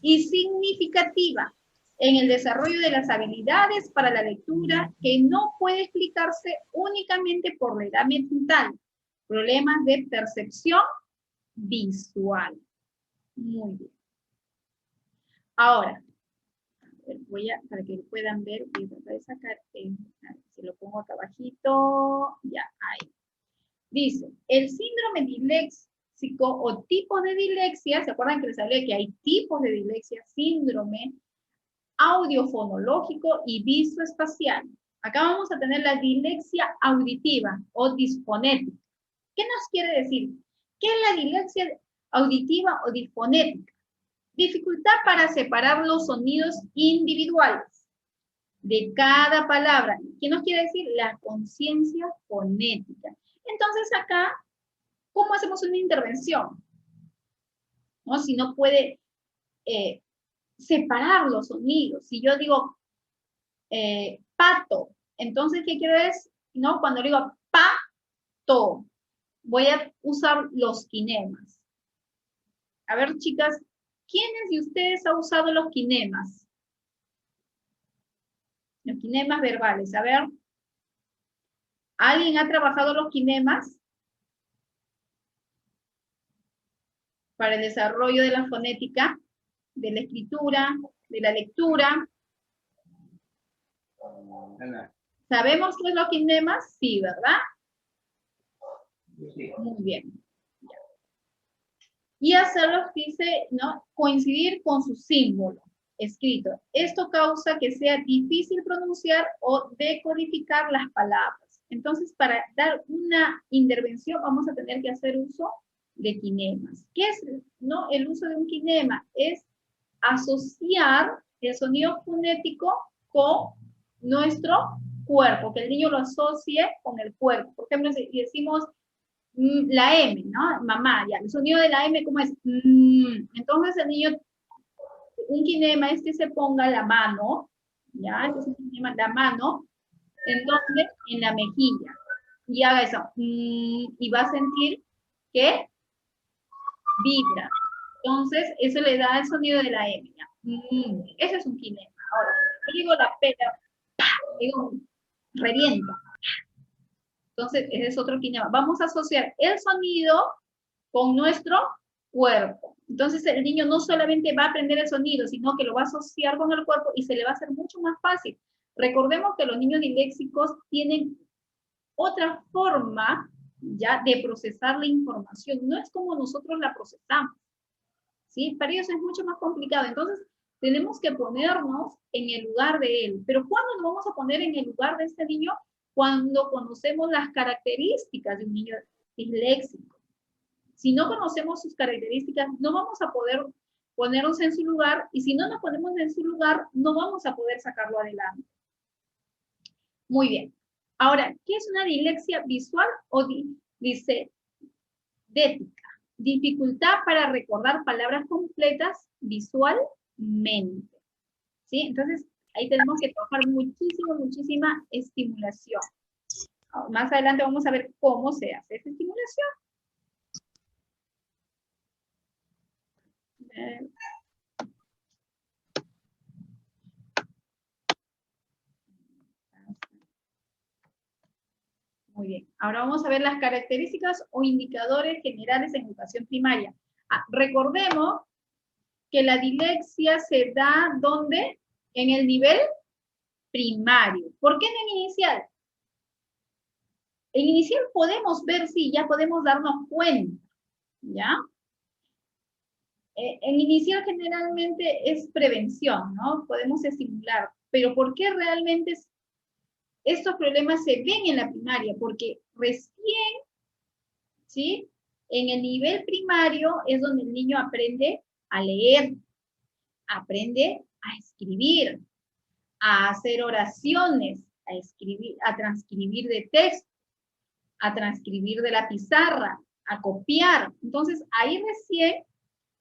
y significativa en el desarrollo de las habilidades para la lectura que no puede explicarse únicamente por la edad mental, problemas de percepción visual. Muy bien. Ahora, para que puedan ver, voy a tratar de sacar, se lo pongo acá abajito, ya, ahí. Dice, el síndrome disléxico o tipos de dislexia. ¿Se acuerdan que les hablé que hay tipos de dislexia? Síndrome audiofonológico y visoespacial. Acá vamos a tener la dislexia auditiva o disfonética. ¿Qué nos quiere decir? ¿Qué es la dislexia auditiva o disfonética? Dificultad para separar los sonidos individuales de cada palabra. ¿Qué nos quiere decir? La conciencia fonética. Entonces acá, ¿cómo hacemos una intervención? ¿No? Si no puede separar los sonidos. Si yo digo pato, entonces, ¿qué quiero decir? ¿No? Cuando digo pato, voy a usar los quinemas. A ver, chicas, ¿quiénes de ustedes han usado los quinemas? Los quinemas verbales. A ver. ¿Alguien ha trabajado los quinemas? Para el desarrollo de la fonética, de la escritura, de la lectura. ¿Sabemos qué es los quinemas? Sí, ¿verdad? Muy bien. Y hacerlos, dice, ¿no? Coincidir con su símbolo escrito. Esto causa que sea difícil pronunciar o decodificar las palabras. Entonces, para dar una intervención vamos a tener que hacer uso de quinemas. ¿Qué es, no? El uso de un quinema es asociar el sonido fonético con nuestro cuerpo, que el niño lo asocie con el cuerpo. Por ejemplo, si decimos la M, ¿no? Mamá, ya. El sonido de la M, ¿cómo es? Entonces el niño, un quinema es que se ponga la mano, ¿ya? Entonces, la mano, ¿en dónde? En la mejilla. Y haga eso. Y va a sentir que vibra. Entonces, eso le da el sonido de la M. Ese es un quinema. Ahora, yo digo la P, digo, revienta. Entonces, ese es otro quinema. Vamos a asociar el sonido con nuestro cuerpo. Entonces, el niño no solamente va a aprender el sonido, sino que lo va a asociar con el cuerpo y se le va a hacer mucho más fácil. Recordemos que los niños disléxicos tienen otra forma ya de procesar la información. No es como nosotros la procesamos, ¿sí? Para ellos es mucho más complicado. Entonces, tenemos que ponernos en el lugar de él. Pero ¿cuándo nos vamos a poner en el lugar de este niño? Cuando conocemos las características de un niño disléxico. Si no conocemos sus características, no vamos a poder ponernos en su lugar, y si no nos ponemos en su lugar, no vamos a poder sacarlo adelante. Muy bien. Ahora, ¿qué es una dislexia visual o disdética? Dificultad para recordar palabras completas visualmente. ¿Sí? Entonces, ahí tenemos que trabajar muchísima estimulación. Más adelante vamos a ver cómo se hace esa estimulación. Muy bien. Ahora vamos a ver las características o indicadores generales en educación primaria. Recordemos que la dislexia se da, ¿dónde? En el nivel primario. ¿Por qué no en inicial? En inicial podemos ver, sí, ya podemos darnos cuenta, ¿ya? En inicial generalmente es prevención, ¿no? Podemos estimular, pero ¿por qué realmente estos problemas se ven en la primaria? Porque recién, ¿sí? En el nivel primario es donde el niño aprende a leer, aprende a escribir, a hacer oraciones, a escribir, a transcribir de texto, a transcribir de la pizarra, a copiar. Entonces, ahí recién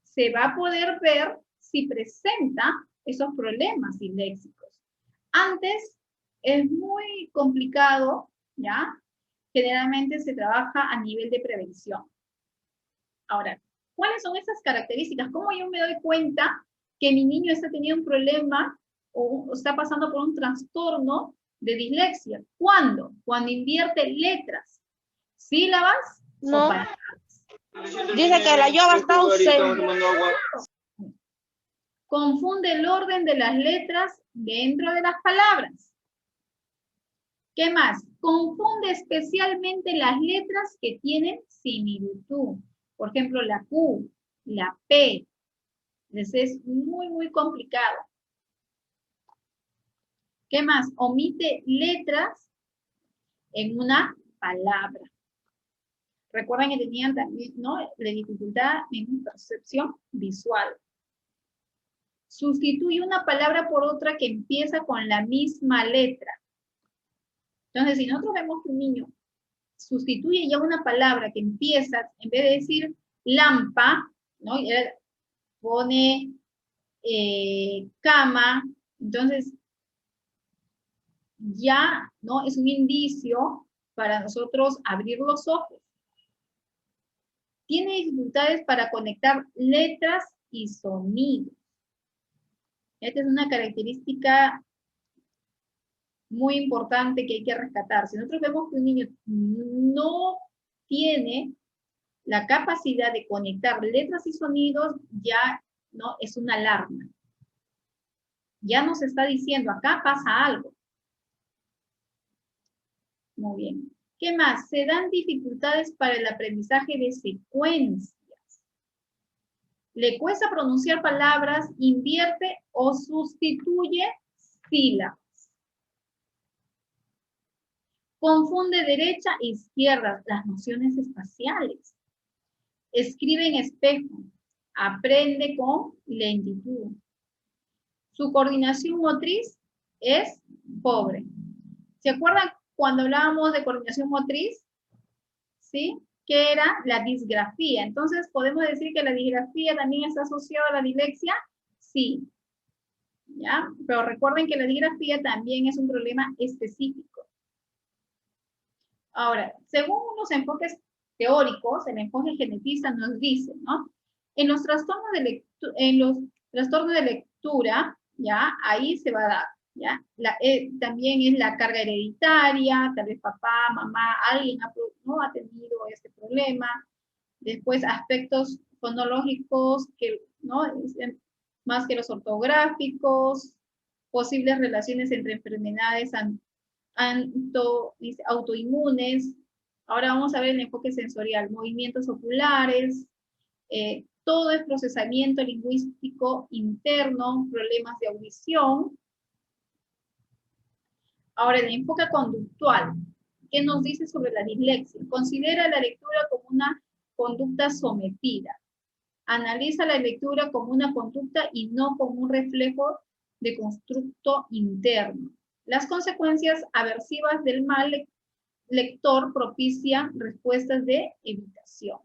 se va a poder ver si presenta esos problemas disléxicos. Antes es muy complicado, ¿ya? Generalmente se trabaja a nivel de prevención. Ahora, ¿cuáles son esas características? ¿Cómo yo me doy cuenta que mi niño está teniendo un problema o está pasando por un trastorno de dislexia? ¿Cuándo? Cuando invierte letras, sílabas
no.
o palabras.
Dice que la yoba está ausente.
Confunde el orden de las letras dentro de las palabras. ¿Qué más? Confunde especialmente las letras que tienen similitud. Por ejemplo, la Q, la P. Les es muy, muy complicado. ¿Qué más? Omite letras en una palabra. Recuerden que tenían también, ¿no?, la dificultad en percepción visual. Sustituye una palabra por otra que empieza con la misma letra. Entonces, si nosotros vemos que un niño sustituye ya una palabra que empieza, en vez de decir lampa, ¿no?, pone cama, entonces ya, ¿no?, es un indicio para nosotros abrir los ojos. Tiene dificultades para conectar letras y sonidos. Esta es una característica muy importante que hay que rescatar. Si nosotros vemos que un niño no tiene la capacidad de conectar letras y sonidos, ya, ¿no?, es una alarma. Ya nos está diciendo, acá pasa algo. Muy bien. ¿Qué más? Se dan dificultades para el aprendizaje de secuencias. Le cuesta pronunciar palabras, invierte o sustituye sílabas. Confunde derecha e izquierda, las nociones espaciales. Escribe en espejo. Aprende con lentitud. Su coordinación motriz es pobre. ¿Se acuerdan cuando hablábamos de coordinación motriz? ¿Sí? ¿Qué era? La disgrafía. Entonces, ¿podemos decir que la disgrafía también está asociada a la dislexia? Sí. ¿Ya? Pero recuerden que la disgrafía también es un problema específico. Ahora, según unos enfoques teóricos, el enfoque genetista nos dice, ¿no?, en los trastornos de lectura, ¿ya?, ahí se va a dar, ¿ya? También es la carga hereditaria, tal vez papá, mamá, alguien no ha tenido este problema. Después aspectos fonológicos, que, ¿no?, más que los ortográficos, posibles relaciones entre enfermedades autoinmunes. Ahora vamos a ver el enfoque sensorial, movimientos oculares, todo es procesamiento lingüístico interno, problemas de audición. Ahora el enfoque conductual, ¿qué nos dice sobre la dislexia? Considera la lectura como una conducta sometida. Analiza la lectura como una conducta y no como un reflejo de constructo interno. Las consecuencias aversivas del mal lector propician respuestas de evitación,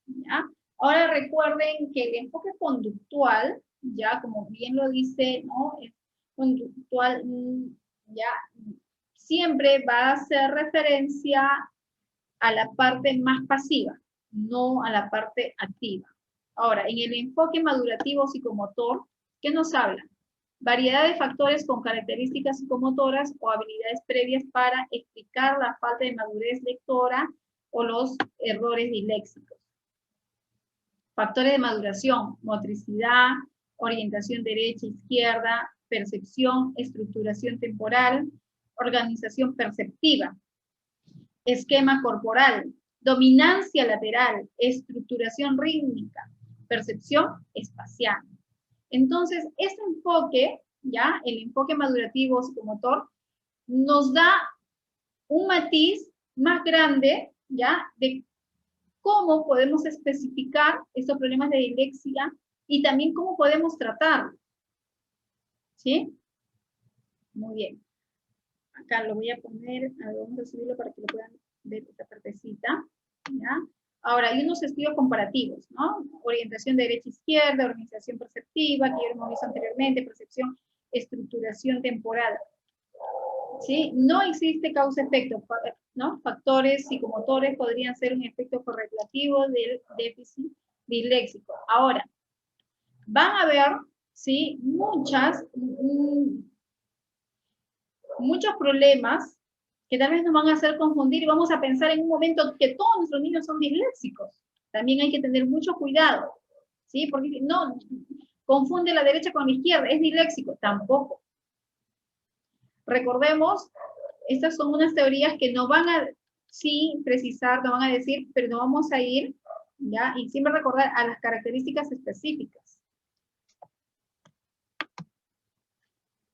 ¿ya? Ahora recuerden que el enfoque conductual, ya como bien lo dice, ¿no?, el conductual, ya siempre va a hacer referencia a la parte más pasiva, no a la parte activa. Ahora, en el enfoque madurativo psicomotor, ¿qué nos habla? Variedad de factores con características psicomotoras o habilidades previas para explicar la falta de madurez lectora o los errores disléxicos. Factores de maduración: motricidad, orientación derecha-izquierda, percepción, estructuración temporal, organización perceptiva, esquema corporal, dominancia lateral, estructuración rítmica, percepción espacial. Entonces, este enfoque, ya, el enfoque madurativo psicomotor, nos da un matiz más grande, ya, de cómo podemos especificar estos problemas de dislexia y también cómo podemos tratarlos. ¿Sí? Muy bien. Acá lo voy a poner, a ver, vamos a subirlo para que lo puedan ver esta partecita, ¿ya? Ahora, hay unos estudios comparativos, ¿no? Orientación derecha-izquierda, organización perceptiva, que ya hemos visto anteriormente, percepción, estructuración temporal. ¿Sí? No existe causa-efecto, ¿no? Factores psicomotores podrían ser un efecto correlativo del déficit disléxico. Ahora, van a ver, ¿sí?, muchos problemas que tal vez nos van a hacer confundir y vamos a pensar en un momento que todos nuestros niños son disléxicos. También hay que tener mucho cuidado, ¿sí? Porque no, confunde la derecha con la izquierda, es disléxico, tampoco. Recordemos, estas son unas teorías que no van a, sí, precisar, no van a decir, pero no vamos a ir ¿ya? Y siempre recordar a las características específicas.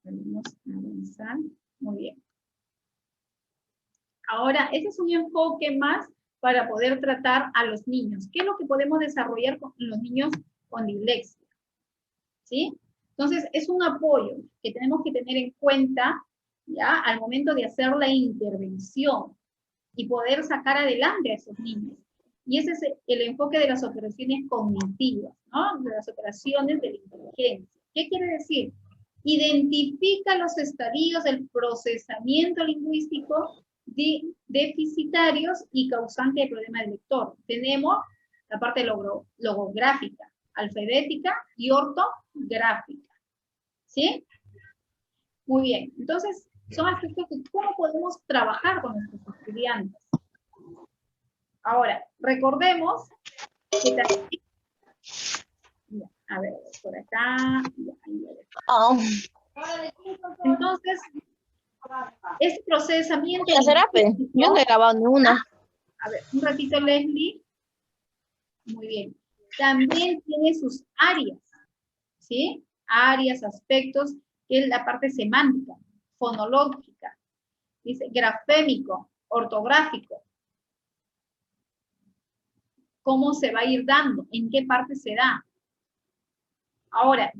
Vamos a avanzar. Muy bien. Ahora, este es un enfoque más para poder tratar a los niños. ¿Qué es lo que podemos desarrollar con los niños con dislexia? ¿Sí? Entonces, es un apoyo que tenemos que tener en cuenta, ¿ya? Al momento de hacer la intervención y poder sacar adelante a esos niños. Y ese es el enfoque de las operaciones cognitivas, ¿no? De las operaciones de la inteligencia. ¿Qué quiere decir? Identifica los estadios del procesamiento lingüístico deficitarios y causante de problemas del lector. Tenemos la parte logográfica, alfabética y ortográfica. ¿Sí? Muy bien. Entonces, son aspectos de cómo podemos trabajar con nuestros estudiantes. Ahora, recordemos que también... A ver, por acá... Entonces, este procesamiento...
Yo no he grabado ni una.
A ver, un ratito, Leslie. Muy bien. También tiene sus áreas, ¿sí? Áreas, aspectos, que es la parte semántica, fonológica, dice grafémico, ortográfico. ¿Cómo se va a ir dando? ¿En qué parte se da? Ahora,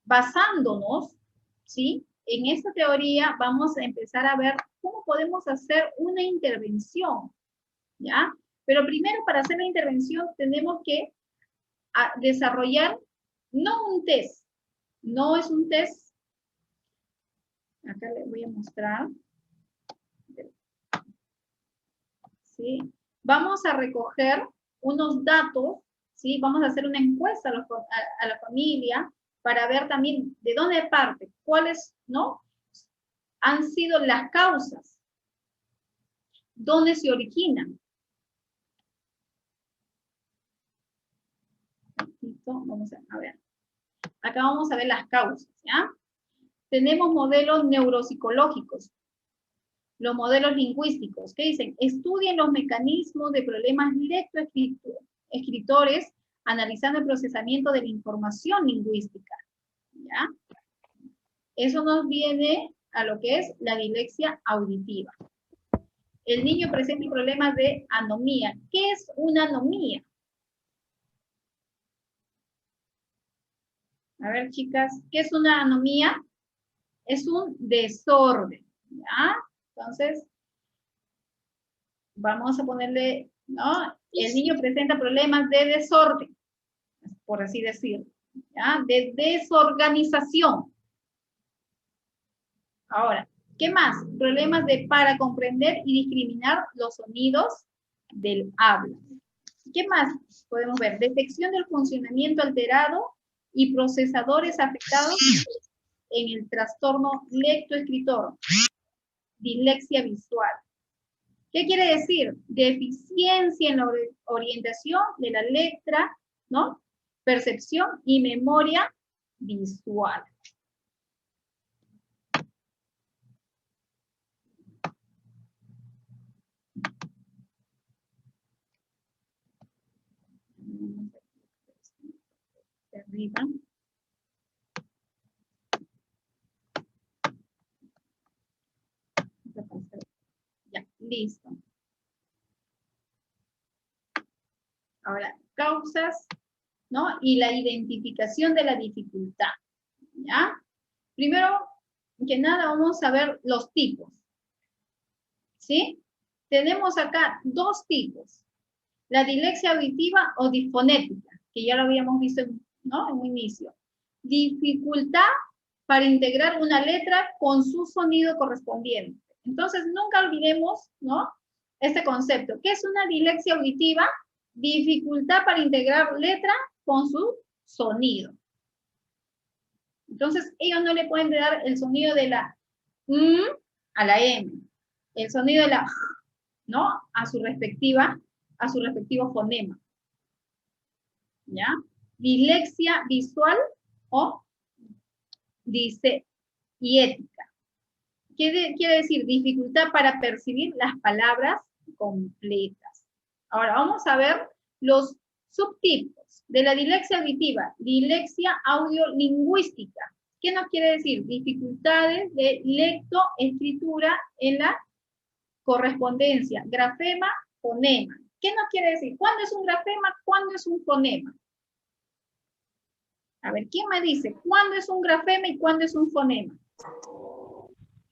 basándonos, ¿sí? En esta teoría vamos a empezar a ver cómo podemos hacer una intervención, ¿ya? Pero primero, para hacer la intervención, tenemos que desarrollar, no un test, no es un test, acá les voy a mostrar, ¿sí? Vamos a recoger unos datos, ¿sí? Vamos a hacer una encuesta a la familia para ver también de dónde parte, cuáles, ¿no? Han sido las causas, dónde se originan. Vamos a ver. Acá vamos a ver las causas, ¿ya? Tenemos modelos neuropsicológicos, los modelos lingüísticos, ¿qué dicen? Estudien los mecanismos de problemas lectoescritores analizando el procesamiento de la información lingüística, ¿ya? Eso nos viene a lo que es la dislexia auditiva. El niño presenta problemas de anomía. ¿Qué es una anomía? A ver, chicas, ¿qué es una anomía? Es un desorden, ¿ya? Entonces, vamos a ponerle, ¿no? El niño presenta problemas de desorden, por así decirlo, ¿ya? De desorganización. Ahora, ¿qué más? Problemas para comprender y discriminar los sonidos del habla. ¿Qué más podemos ver? Detección del funcionamiento alterado y procesadores afectados en el trastorno lectoescritor, dislexia visual. ¿Qué quiere decir? Deficiencia en la orientación de la letra, ¿no? Percepción y memoria visual. Arriba. Ya, listo. Ahora, causas, ¿no? Y la identificación de la dificultad, ¿ya? Primero que nada vamos a ver los tipos, ¿sí? Tenemos acá dos tipos. La dislexia auditiva o disfonética, que ya lo habíamos visto, ¿no? En un inicio. Dificultad para integrar una letra con su sonido correspondiente. Entonces, nunca olvidemos, ¿no? Este concepto. ¿Qué es una dislexia auditiva? Dificultad para integrar letra con su sonido. Entonces, ellos no le pueden dar el sonido de la a la M, el sonido de la ¿no? A su respectivo fonema. ¿Ya? Dislexia visual o diseiética. ¿Qué quiere decir? Dificultad para percibir las palabras completas. Ahora vamos a ver los Subtipos de la dislexia auditiva, dislexia audiolingüística. ¿Qué nos quiere decir? Dificultades de lectoescritura en la correspondencia, grafema, fonema. ¿Qué nos quiere decir? ¿Cuándo es un grafema? ¿Cuándo es un fonema? A ver, ¿quién me dice? ¿Cuándo es un grafema y cuándo es un fonema?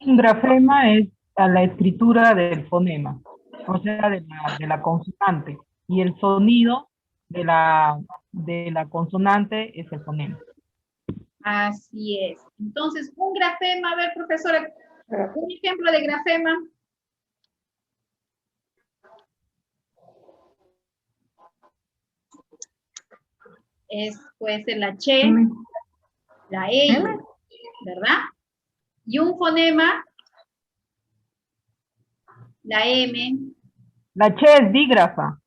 Un grafema es a la escritura del fonema, o sea, de la consonante. Y el sonido de la consonante es el fonema.
Así es. Entonces, un grafema, a ver, profesora, un ejemplo de grafema. Puede ser la che, la e, ¿verdad? Y un fonema, la m.
La che es dígrafa.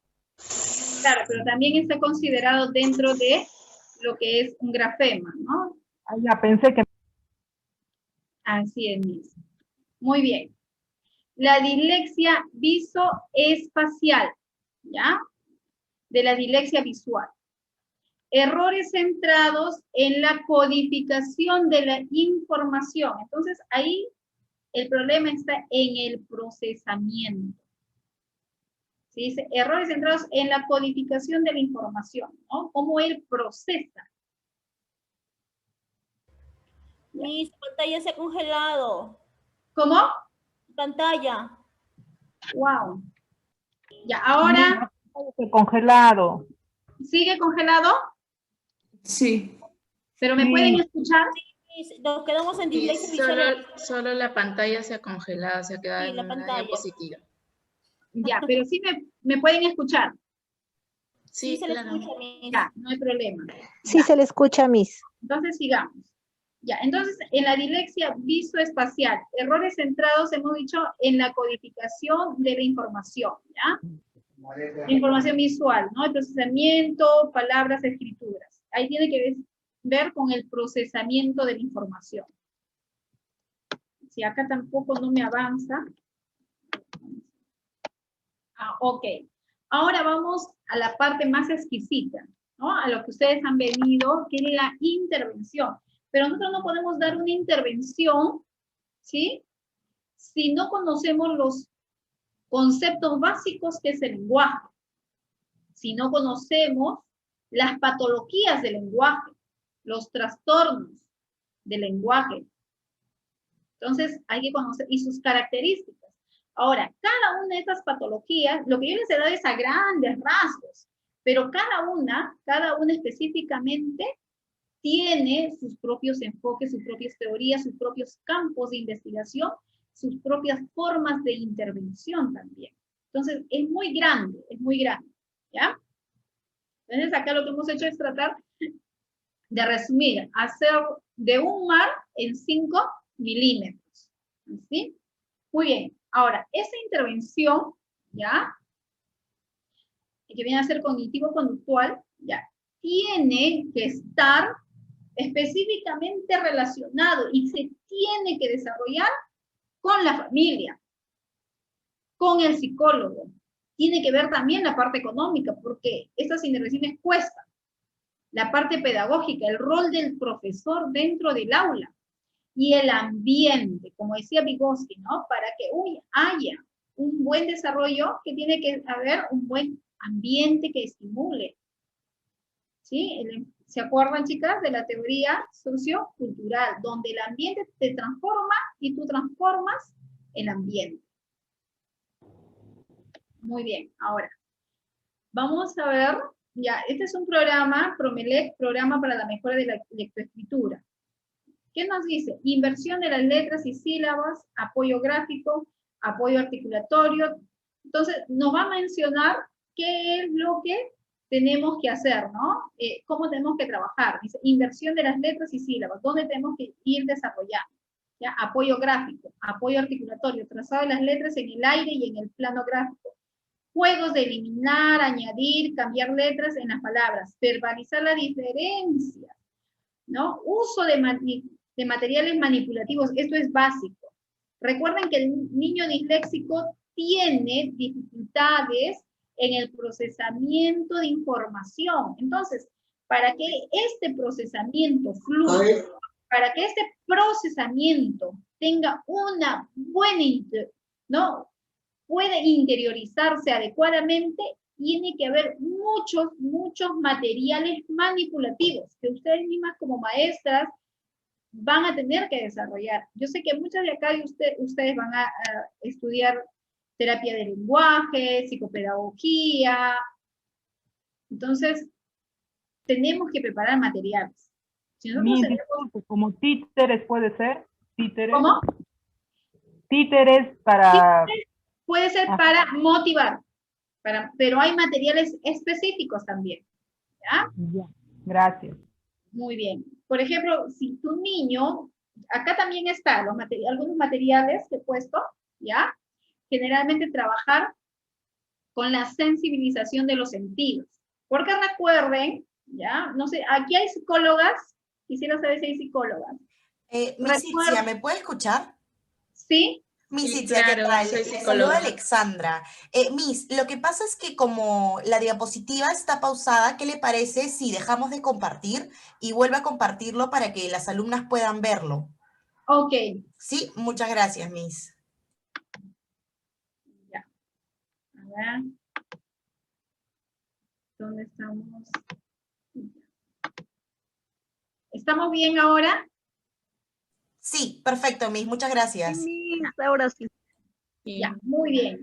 Claro, pero también está considerado dentro de lo que es un grafema, ¿no?
Ah, ya pensé que...
Así es, Miss. Muy bien. La dislexia visoespacial, ¿ya? De la dislexia visual. Errores centrados en la codificación de la información. Entonces, ahí el problema está en el procesamiento. Se dice errores centrados en la codificación de la información, ¿no? Cómo él procesa.
Mis pantalla se ha congelado.
¿Cómo?
Pantalla.
Wow. Ya, ahora.
Congelado.
¿Sigue congelado?
Sí.
¿Pero me pueden escuchar?
Sí, nos quedamos en
Sí,
dislexia visual.
solo la pantalla se ha congelado, se ha quedado
Sí,
en
la
una
pantalla.
diapositiva.
Ya, pero sí me pueden escuchar.
Sí,
se
claro.
le escucha, Miss.
Ya, no hay problema.
Sí,
Ya.
se le escucha, Miss.
Entonces sigamos. Ya, entonces en la dislexia visoespacial, errores centrados, hemos dicho, en la codificación de la información, ¿ya? La información visual, ¿no? El procesamiento, palabras, escrituras. Ahí tiene que ver con el procesamiento de la información. Si acá tampoco no me avanza. Ah, ok. Ahora vamos a la parte más exquisita, ¿no? A lo que ustedes han venido, que es la intervención. Pero nosotros no podemos dar una intervención, ¿sí? Si no conocemos los conceptos básicos que es el lenguaje. Si no conocemos las patologías del lenguaje, los trastornos del lenguaje. Entonces hay que conocer, y sus características. Ahora, cada una de estas patologías, lo que yo les he dado es a grandes rasgos, pero cada una específicamente tiene sus propios enfoques, sus propias teorías, sus propios campos de investigación, sus propias formas de intervención también. Entonces, es muy grande, ¿ya? Entonces, acá lo que hemos hecho es tratar de resumir, hacer de un mar en 5 milímetros, ¿sí? Muy bien, ahora, esa intervención, ¿ya? Que viene a ser cognitivo-conductual, ¿ya? Tiene que estar específicamente relacionado y se tiene que desarrollar con la familia, con el psicólogo. Tiene que ver también la parte económica, porque estas intervenciones cuestan. La parte pedagógica, el rol del profesor dentro del aula y el ambiente, como decía Vygotsky, ¿no? Para que haya un buen desarrollo, que tiene que haber un buen ambiente que estimule. ¿Sí? ¿Se acuerdan, chicas, de la teoría sociocultural, donde el ambiente te transforma y tú transformas el ambiente? Muy bien, ahora, vamos a ver, ya, este es un programa, Promelec, programa para la mejora de la lectoescritura. ¿Qué nos dice? Inversión de las letras y sílabas, apoyo gráfico, apoyo articulatorio. Entonces, nos va a mencionar qué es lo que tenemos que hacer, ¿no? ¿Cómo tenemos que trabajar? Dice, inversión de las letras y sílabas, ¿dónde tenemos que ir desarrollando? ¿Ya? Apoyo gráfico, apoyo articulatorio, trazado de las letras en el aire y en el plano gráfico. Juegos de eliminar, añadir, cambiar letras en las palabras, verbalizar la diferencia, ¿no? Uso de materiales manipulativos, esto es básico. Recuerden que el niño disléxico tiene dificultades en el procesamiento de información. Entonces, para que este procesamiento fluya, para que este procesamiento tenga una buena, ¿no? Puede interiorizarse adecuadamente, tiene que haber muchos materiales manipulativos que ustedes mismas como maestras van a tener que desarrollar. Yo sé que muchas de acá de ustedes van a estudiar terapia de lenguaje, psicopedagogía. Entonces, tenemos que preparar materiales. Si nosotros
Disculpe, como títeres puede ser. ¿Títeres?
¿Cómo?
Títeres para...
Títeres puede ser para motivar, pero hay materiales específicos también. ¿Ya?
Ya, gracias.
Muy bien. Por ejemplo, si tu niño, acá también están algunos materiales que he puesto, ¿ya? Generalmente trabajar con la sensibilización de los sentidos. Porque recuerden, ¿ya? No sé, aquí hay psicólogas, quisiera saber si hay psicólogas.
Miss Itzia, ¿me puede escuchar?
¿Sí?
Miss
Sí,
Itzia,
claro,
¿qué tal?
soy
Le
psicóloga.
saluda Alexandra. Miss, lo que pasa es que como la diapositiva está pausada, ¿qué le parece si dejamos de compartir y vuelve a compartirlo para que las alumnas puedan verlo?
Ok.
Sí, muchas gracias, Miss.
Ya. A ver. ¿Dónde estamos? ¿Estamos bien ahora?
Sí, perfecto, Miss, muchas gracias.
Sí, ahora sí.
Ya, muy bien.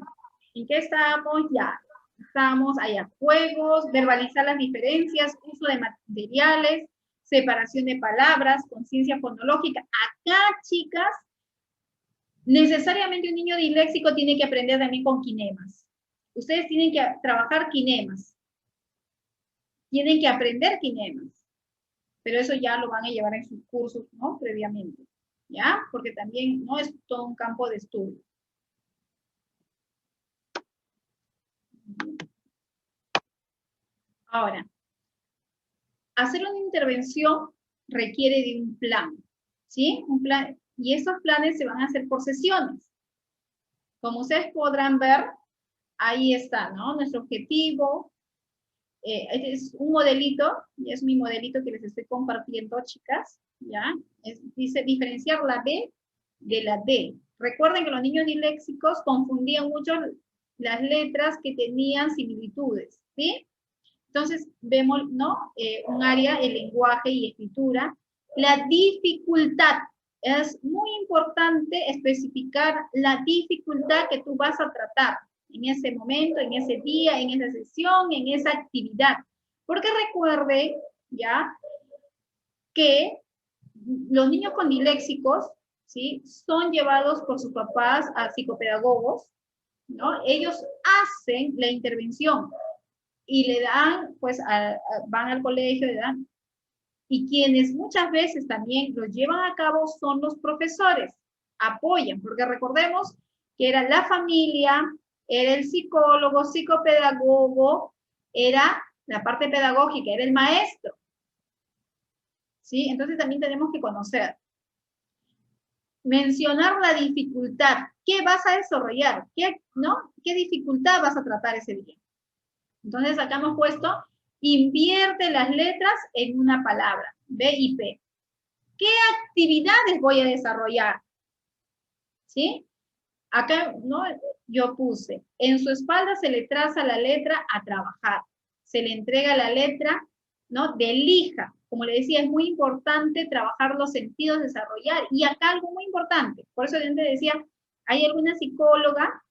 ¿En qué estamos? Ya. Estamos allá. Juegos, verbalizar las diferencias, uso de materiales, separación de palabras, conciencia fonológica. Acá, chicas, necesariamente un niño disléxico tiene que aprender también con quinemas. Ustedes tienen que trabajar quinemas. Tienen que aprender quinemas. Pero eso ya lo van a llevar en sus cursos, ¿no? Previamente. ¿Ya? Porque también no es todo un campo de estudio. Ahora, hacer una intervención requiere de un plan, ¿sí? Un plan, y esos planes se van a hacer por sesiones. Como ustedes podrán ver, ahí está, ¿no? Nuestro objetivo. Este es un modelito, y es mi modelito que les estoy compartiendo, chicas, ¿ya? Dice diferenciar la B de la D. Recuerden que los niños disléxicos confundían mucho las letras que tenían similitudes, ¿sí? Entonces, vemos, ¿no? Un área, el lenguaje y escritura. La dificultad. Es muy importante especificar la dificultad que tú vas a tratar en ese momento, en ese día, en esa sesión, en esa actividad. Porque recuerde, ¿ya? Que los niños con disléxicos, ¿sí? Son llevados por sus papás a psicopedagogos, ¿no? Ellos hacen la intervención y le dan, pues, van al colegio, le dan, y quienes muchas veces también los llevan a cabo son los profesores, apoyan, porque recordemos que era la familia, era el psicólogo, psicopedagogo, era la parte pedagógica, era el maestro, ¿sí? Entonces también tenemos que conocer. Mencionar la dificultad, ¿qué vas a desarrollar? ¿Qué dificultad vas a tratar ese día? Entonces acá hemos puesto, invierte las letras en una palabra, B y P. ¿Qué actividades voy a desarrollar? ¿Sí? Acá, ¿no? Yo puse, en su espalda se le traza la letra a trabajar. Se le entrega la letra, ¿no? De lija. Como le decía, es muy importante trabajar los sentidos, desarrollar. Y acá algo muy importante, por eso antes decía, hay alguna psicóloga,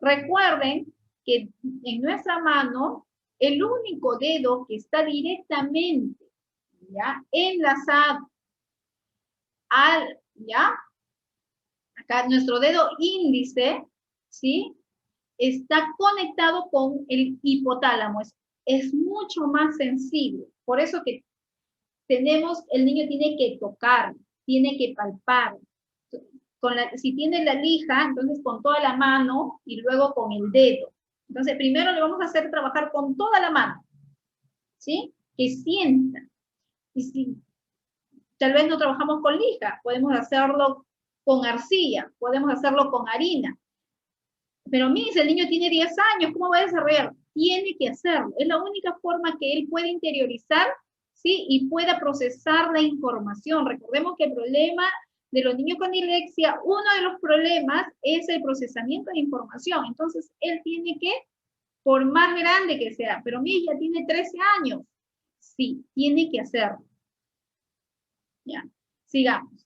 recuerden que en nuestra mano, el único dedo que está directamente, ¿ya? Enlazado al, ¿ya? Acá nuestro dedo índice, ¿sí? Está conectado con el hipotálamo, es mucho más sensible. Por eso que el niño tiene que tocar, tiene que palpar. Si tiene la lija, entonces con toda la mano y luego con el dedo. Entonces primero le vamos a hacer trabajar con toda la mano, ¿sí? Que sienta. Y si tal vez no trabajamos con lija, podemos hacerlo con arcilla, podemos hacerlo con harina. Pero mire, el niño tiene 10 años, ¿cómo va a desarrollar? tiene que hacerlo. Es la única forma que él puede interiorizar, ¿sí? Y pueda procesar la información. Recordemos que el problema de los niños con dislexia, uno de los problemas es el procesamiento de información. Entonces, él tiene que, por más grande que sea, pero mi hija tiene 13 años, sí, tiene que hacerlo. Ya, sigamos.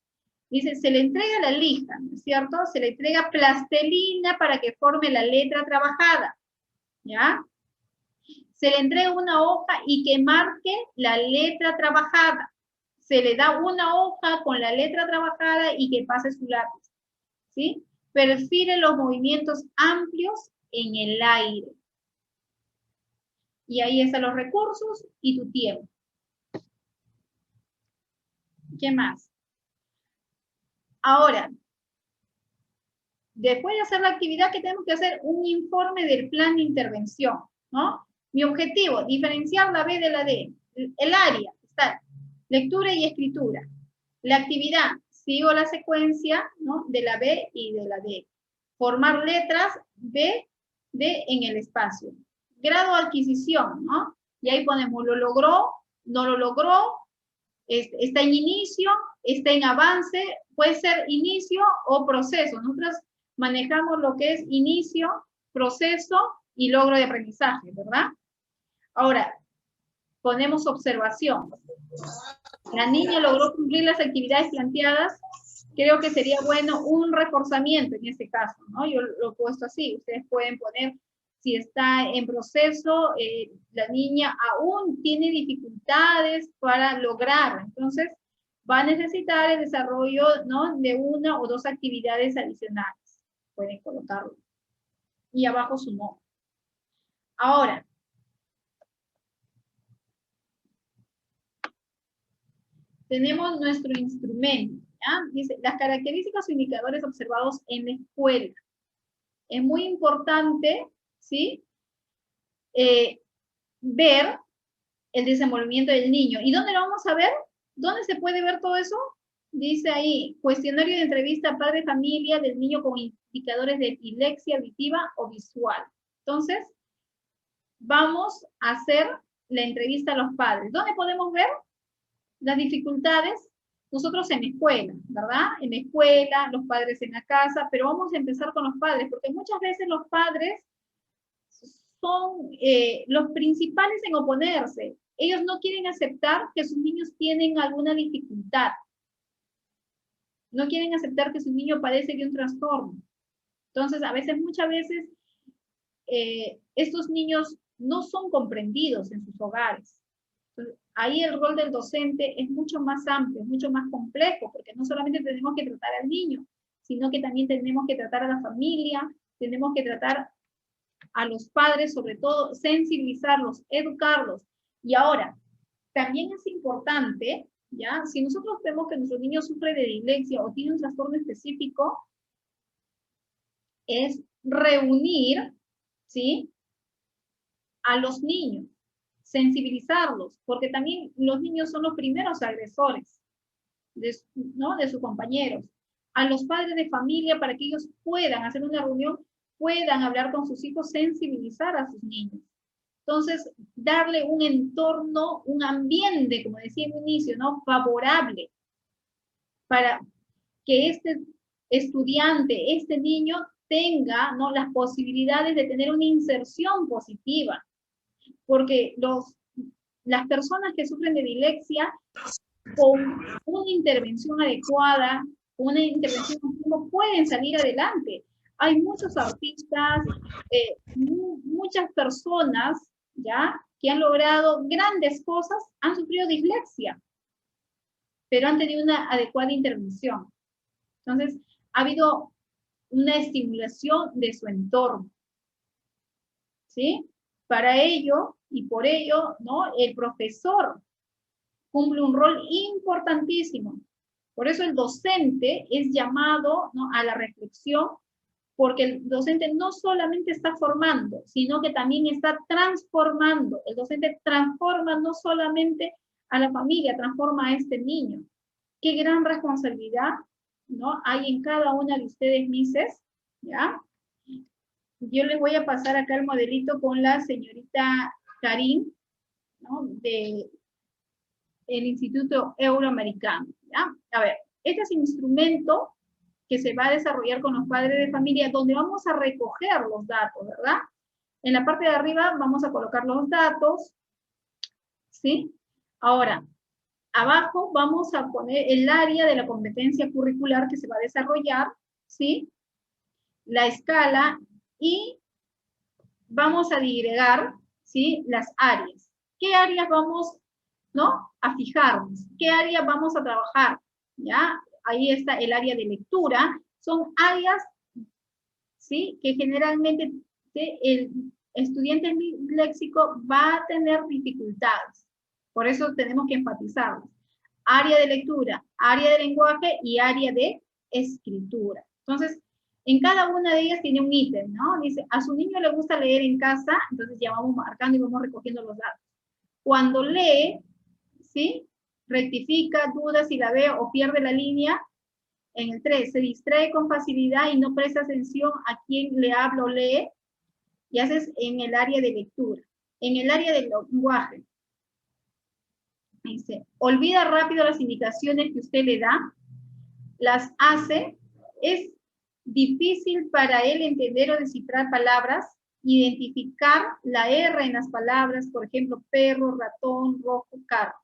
Dice, se le entrega la lija, ¿no es cierto? Se le entrega plastelina para que forme la letra trabajada, ¿ya? Se le entrega una hoja y que marque la letra trabajada. Se le da una hoja con la letra trabajada y que pase su lápiz, ¿sí? Perfile los movimientos amplios en el aire. Y ahí están los recursos y tu tiempo. ¿Qué más? Ahora, después de hacer la actividad, ¿qué tenemos que hacer? Un informe del plan de intervención, ¿no? Mi objetivo, diferenciar la B de la D. El área, está, lectura y escritura. La actividad, sigo la secuencia, ¿no? De la B y de la D. Formar letras B, D en el espacio. Grado de adquisición, ¿no? Y ahí ponemos, lo logró, no lo logró, está en inicio, está en avance, puede ser inicio o proceso. Nosotros manejamos lo que es inicio, proceso y logro de aprendizaje, ¿verdad? Ahora, ponemos observación. La niña logró cumplir las actividades planteadas. Creo que sería bueno un reforzamiento en este caso, ¿no? Yo lo he puesto así. Ustedes pueden poner, si está en proceso, la niña aún tiene dificultades para lograr. Entonces, va a necesitar el desarrollo, ¿no? De una o dos actividades adicionales. Pueden colocarlo. Y abajo su nombre. Ahora, tenemos nuestro instrumento, ¿ya? Dice, las características o indicadores observados en la escuela. Es muy importante, ¿sí? Ver el desenvolvimiento del niño. ¿Y dónde lo vamos a ver? ¿Dónde se puede ver todo eso? Dice ahí, cuestionario de entrevista padre-familia del niño con indicadores de dislexia auditiva o visual. Entonces, vamos a hacer la entrevista a los padres. ¿Dónde podemos ver las dificultades? Nosotros en la escuela, ¿verdad? En la escuela, los padres en la casa, pero vamos a empezar con los padres, porque muchas veces los padres son los principales en oponerse. Ellos no quieren aceptar que sus niños tienen alguna dificultad. No quieren aceptar que su niño padece de un trastorno. Entonces, muchas veces, estos niños no son comprendidos en sus hogares. Entonces, ahí el rol del docente es mucho más amplio, es mucho más complejo, porque no solamente tenemos que tratar al niño, sino que también tenemos que tratar a la familia, tenemos que tratar a los padres, sobre todo, sensibilizarlos, educarlos. Y ahora, también es importante, ¿ya? Si nosotros vemos que nuestro niño sufre de dislexia o tiene un trastorno específico, es reunir, ¿sí?, a los niños, sensibilizarlos, porque también los niños son los primeros agresores, ¿no?, de sus compañeros. A los padres de familia, para que ellos puedan hacer una reunión, puedan hablar con sus hijos, sensibilizar a sus niños. Entonces, darle un entorno, un ambiente, como decía en un inicio, ¿no?, favorable, para que este estudiante, este niño, tenga, ¿no?, las posibilidades de tener una inserción positiva. Porque las personas que sufren de dislexia, con una intervención adecuada, con una intervención continua, pueden salir adelante. Hay muchos artistas, muchas personas, ¿ya?, que han logrado grandes cosas, han sufrido dislexia, pero han tenido una adecuada intervención. Entonces, ha habido una estimulación de su entorno, ¿sí? Para ello, y por ello, ¿no?, el profesor cumple un rol importantísimo. Por eso el docente es llamado, ¿no?, a la reflexión, porque el docente no solamente está formando, sino que también está transformando. El docente transforma no solamente a la familia, transforma a este niño. Qué gran responsabilidad, ¿no?, hay en cada una de ustedes, mises, ¿ya? Yo les voy a pasar acá el modelito con la señorita Karim, ¿no? De el Instituto Euroamericano, ¿ya? A ver, este es un instrumento que se va a desarrollar con los padres de familia, donde vamos a recoger los datos, ¿verdad? En la parte de arriba vamos a colocar los datos, ¿sí? Ahora, abajo vamos a poner el área de la competencia curricular que se va a desarrollar, ¿sí? La escala y vamos a digregar, ¿sí? Las áreas. ¿Qué áreas vamos, no? A fijarnos. ¿Qué áreas vamos a trabajar? ¿Ya? Ahí está el área de lectura. Son áreas, ¿sí? Que generalmente el estudiante léxico va a tener dificultades. Por eso tenemos que enfatizarlos. Área de lectura, área de lenguaje y área de escritura. Entonces, en cada una de ellas tiene un ítem, ¿no? Dice, a su niño le gusta leer en casa, entonces ya vamos marcando y vamos recogiendo los datos. Cuando lee, ¿sí? Rectifica, duda si la ve o pierde la línea. En el 3, se distrae con facilidad y no presta atención a quien le habla o lee. Y haces en el área de lectura. En el área del lenguaje, dice, olvida rápido las indicaciones que usted le da, las hace, es difícil para él entender o descifrar palabras, identificar la R en las palabras, por ejemplo, perro, ratón, rojo, carro,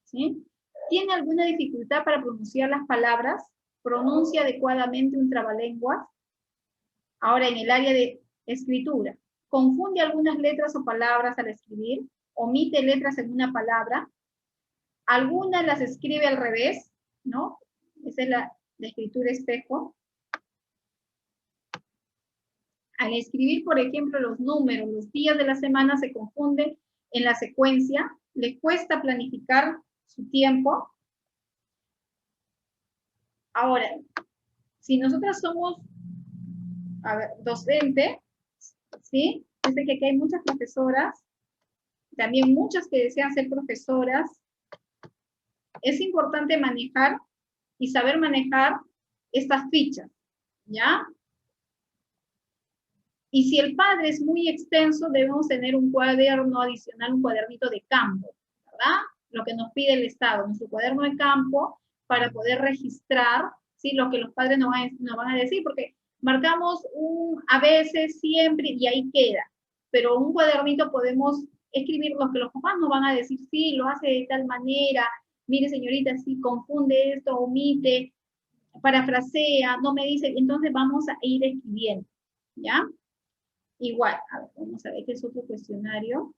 ¿sí? ¿Tiene alguna dificultad para pronunciar las palabras? ¿Pronuncia adecuadamente un trabalenguas? Ahora, en el área de escritura, ¿confunde algunas letras o palabras al escribir? ¿Omite letras en una palabra? Algunas las escribe al revés, ¿no? Esa es la escritura espejo. Al escribir, por ejemplo, los números, los días de la semana se confunden en la secuencia, le cuesta planificar su tiempo. Ahora, si nosotros somos, a ver, docente, ¿sí? Desde que aquí hay muchas profesoras, también muchas que desean ser profesoras, es importante manejar y saber manejar estas fichas, ¿ya? Y si el padre es muy extenso, debemos tener un cuaderno adicional, un cuadernito de campo, ¿verdad? Lo que nos pide el Estado, nuestro cuaderno de campo, para poder registrar, ¿sí? Lo que los padres nos van a decir, porque marcamos un a veces, siempre, y ahí queda. Pero un cuadernito podemos escribir lo que los papás nos van a decir, sí, lo hace de tal manera, mire señorita, sí, confunde esto, omite, parafrasea, no me dice, entonces vamos a ir escribiendo, ¿ya? Igual, a ver, vamos a ver qué es otro cuestionario.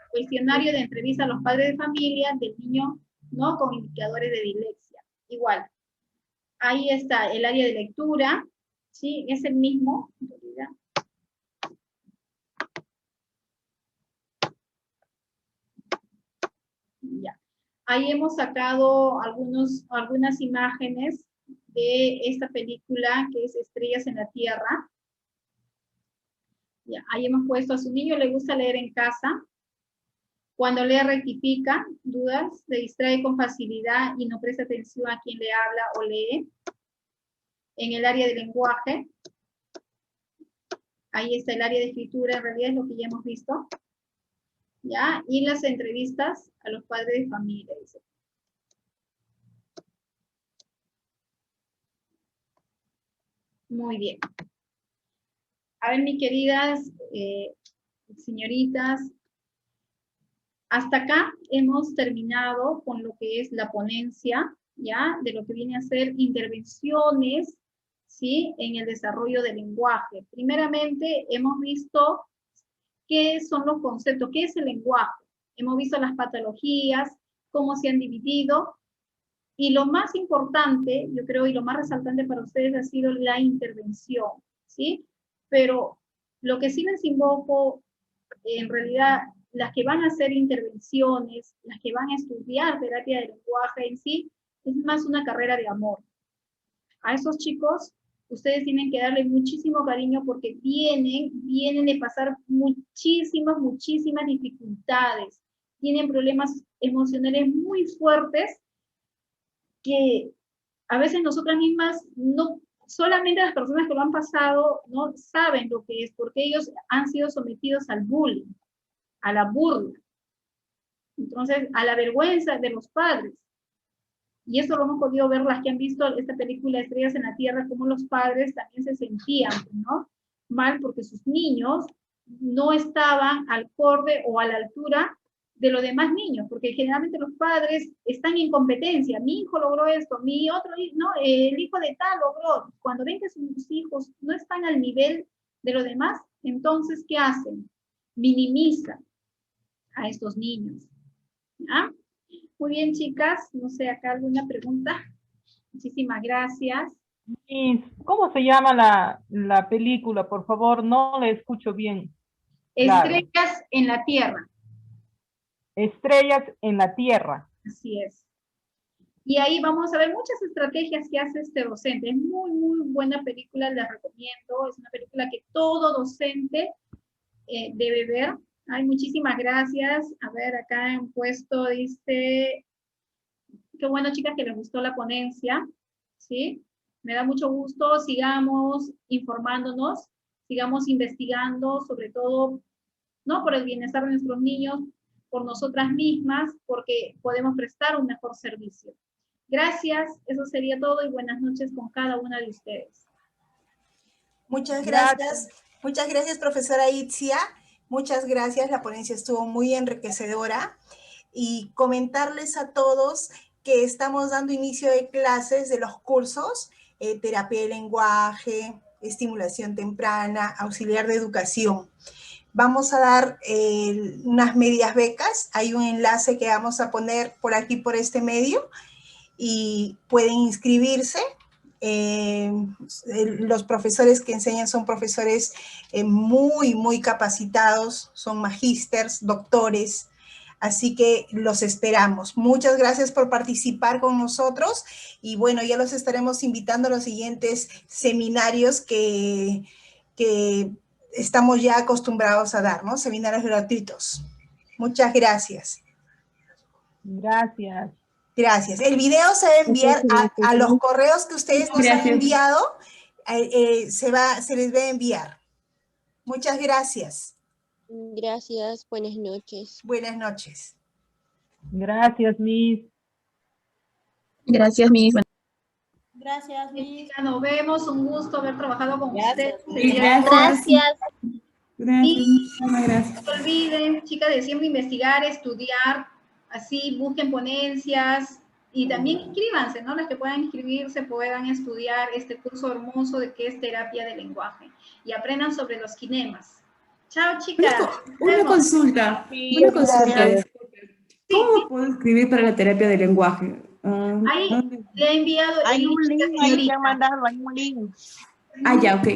Cuestionario de entrevista a los padres de familia del niño, ¿no? Con indicadores de dislexia. Igual, ahí está el área de lectura, ¿sí? Es el mismo, en realidad. Ya. Ahí hemos sacado algunas imágenes de esta película que es Estrellas en la Tierra. Ya, ahí hemos puesto, a su niño le gusta leer en casa. Cuando lee rectifica, dudas, se distrae con facilidad y no presta atención a quien le habla o lee. En el área de lenguaje, ahí está el área de escritura, en realidad es lo que ya hemos visto. ¿Ya? Y las entrevistas a los padres de familia, dice. Muy bien. A ver, mis queridas señoritas, hasta acá hemos terminado con lo que es la ponencia, ¿ya? De lo que viene a ser intervenciones, ¿sí? En el desarrollo del lenguaje. Primeramente, hemos visto qué son los conceptos, qué es el lenguaje. Hemos visto las patologías, cómo se han dividido. Y lo más importante, yo creo, y lo más resaltante para ustedes ha sido la intervención, ¿sí? Pero lo que sí les invoco, en realidad, las que van a hacer intervenciones, las que van a estudiar terapia del lenguaje en sí, es más una carrera de amor. A esos chicos, ustedes tienen que darle muchísimo cariño porque vienen de pasar muchísimas dificultades. Tienen problemas emocionales muy fuertes que a veces nosotras mismas, no solamente las personas que lo han pasado, no saben lo que es, porque ellos han sido sometidos al bullying, a la burla, entonces a la vergüenza de los padres. Y eso lo hemos podido ver las que han visto esta película Estrellas en la Tierra, como los padres también se sentían, ¿no?, mal porque sus niños no estaban al acorde o a la altura de los demás niños, porque generalmente los padres están en competencia. Mi hijo logró esto, mi otro hijo, no, el hijo de tal logró. Cuando ven que sus hijos no están al nivel de los demás, entonces, ¿qué hacen? Minimizan a estos niños. ¿Ya? Muy bien, chicas. No sé, acá alguna pregunta. Muchísimas gracias.
Miss, ¿cómo se llama la película? Por favor, no le escucho bien. Claro.
Estrellas en la Tierra.
Estrellas en la Tierra.
Así es. Y ahí vamos a ver muchas estrategias que hace este docente. Es muy, muy buena película, la recomiendo. Es una película que todo docente debe ver. Ay, muchísimas gracias. A ver, acá en puesto dice, qué bueno, chicas, que les gustó la ponencia. ¿Sí? Me da mucho gusto. Sigamos informándonos, sigamos investigando, sobre todo, ¿no?, por el bienestar de nuestros niños, por nosotras mismas, porque podemos prestar un mejor servicio. Gracias, eso sería todo y buenas noches con cada una de ustedes.
Muchas gracias. Muchas gracias, profesora Itzia. Muchas gracias, la ponencia estuvo muy enriquecedora. Y comentarles a todos que estamos dando inicio de clases de los cursos, terapia de lenguaje, estimulación temprana, auxiliar de educación. Vamos a dar unas medias becas. Hay un enlace que vamos a poner por aquí, por este medio, y pueden inscribirse. Los profesores que enseñan son profesores muy, muy capacitados, son magísters, doctores, así que los esperamos. Muchas gracias por participar con nosotros y bueno, ya los estaremos invitando a los siguientes seminarios que estamos ya acostumbrados a dar, ¿no? Seminarios gratuitos. Muchas gracias.
Gracias.
Gracias. El video se va a enviar a los correos que ustedes nos han enviado, se les va a enviar. Muchas gracias.
Gracias, buenas noches.
Buenas noches.
Gracias, Miss.
Gracias, Miss.
Gracias, Miss.
Nos vemos, un gusto haber trabajado con ustedes.
Gracias.
Y no se olviden, chicas, de siempre investigar, estudiar, así busquen ponencias y también inscríbanse, ¿no? Las que puedan inscribirse, puedan estudiar este curso hermoso de que es terapia de lenguaje y aprendan sobre los kinemas. Chao, chicas.
Una consulta. Una consulta. ¿Cómo puedo escribir para la terapia de lenguaje?
Ahí le he enviado.
Hay un link ahí que han mandado, hay un link.
Ah, ya, ok.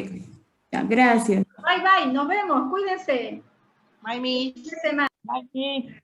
Ya, gracias.
Bye, bye. Nos vemos. Cuídense.
Bye, Miss.
Bye, Miss.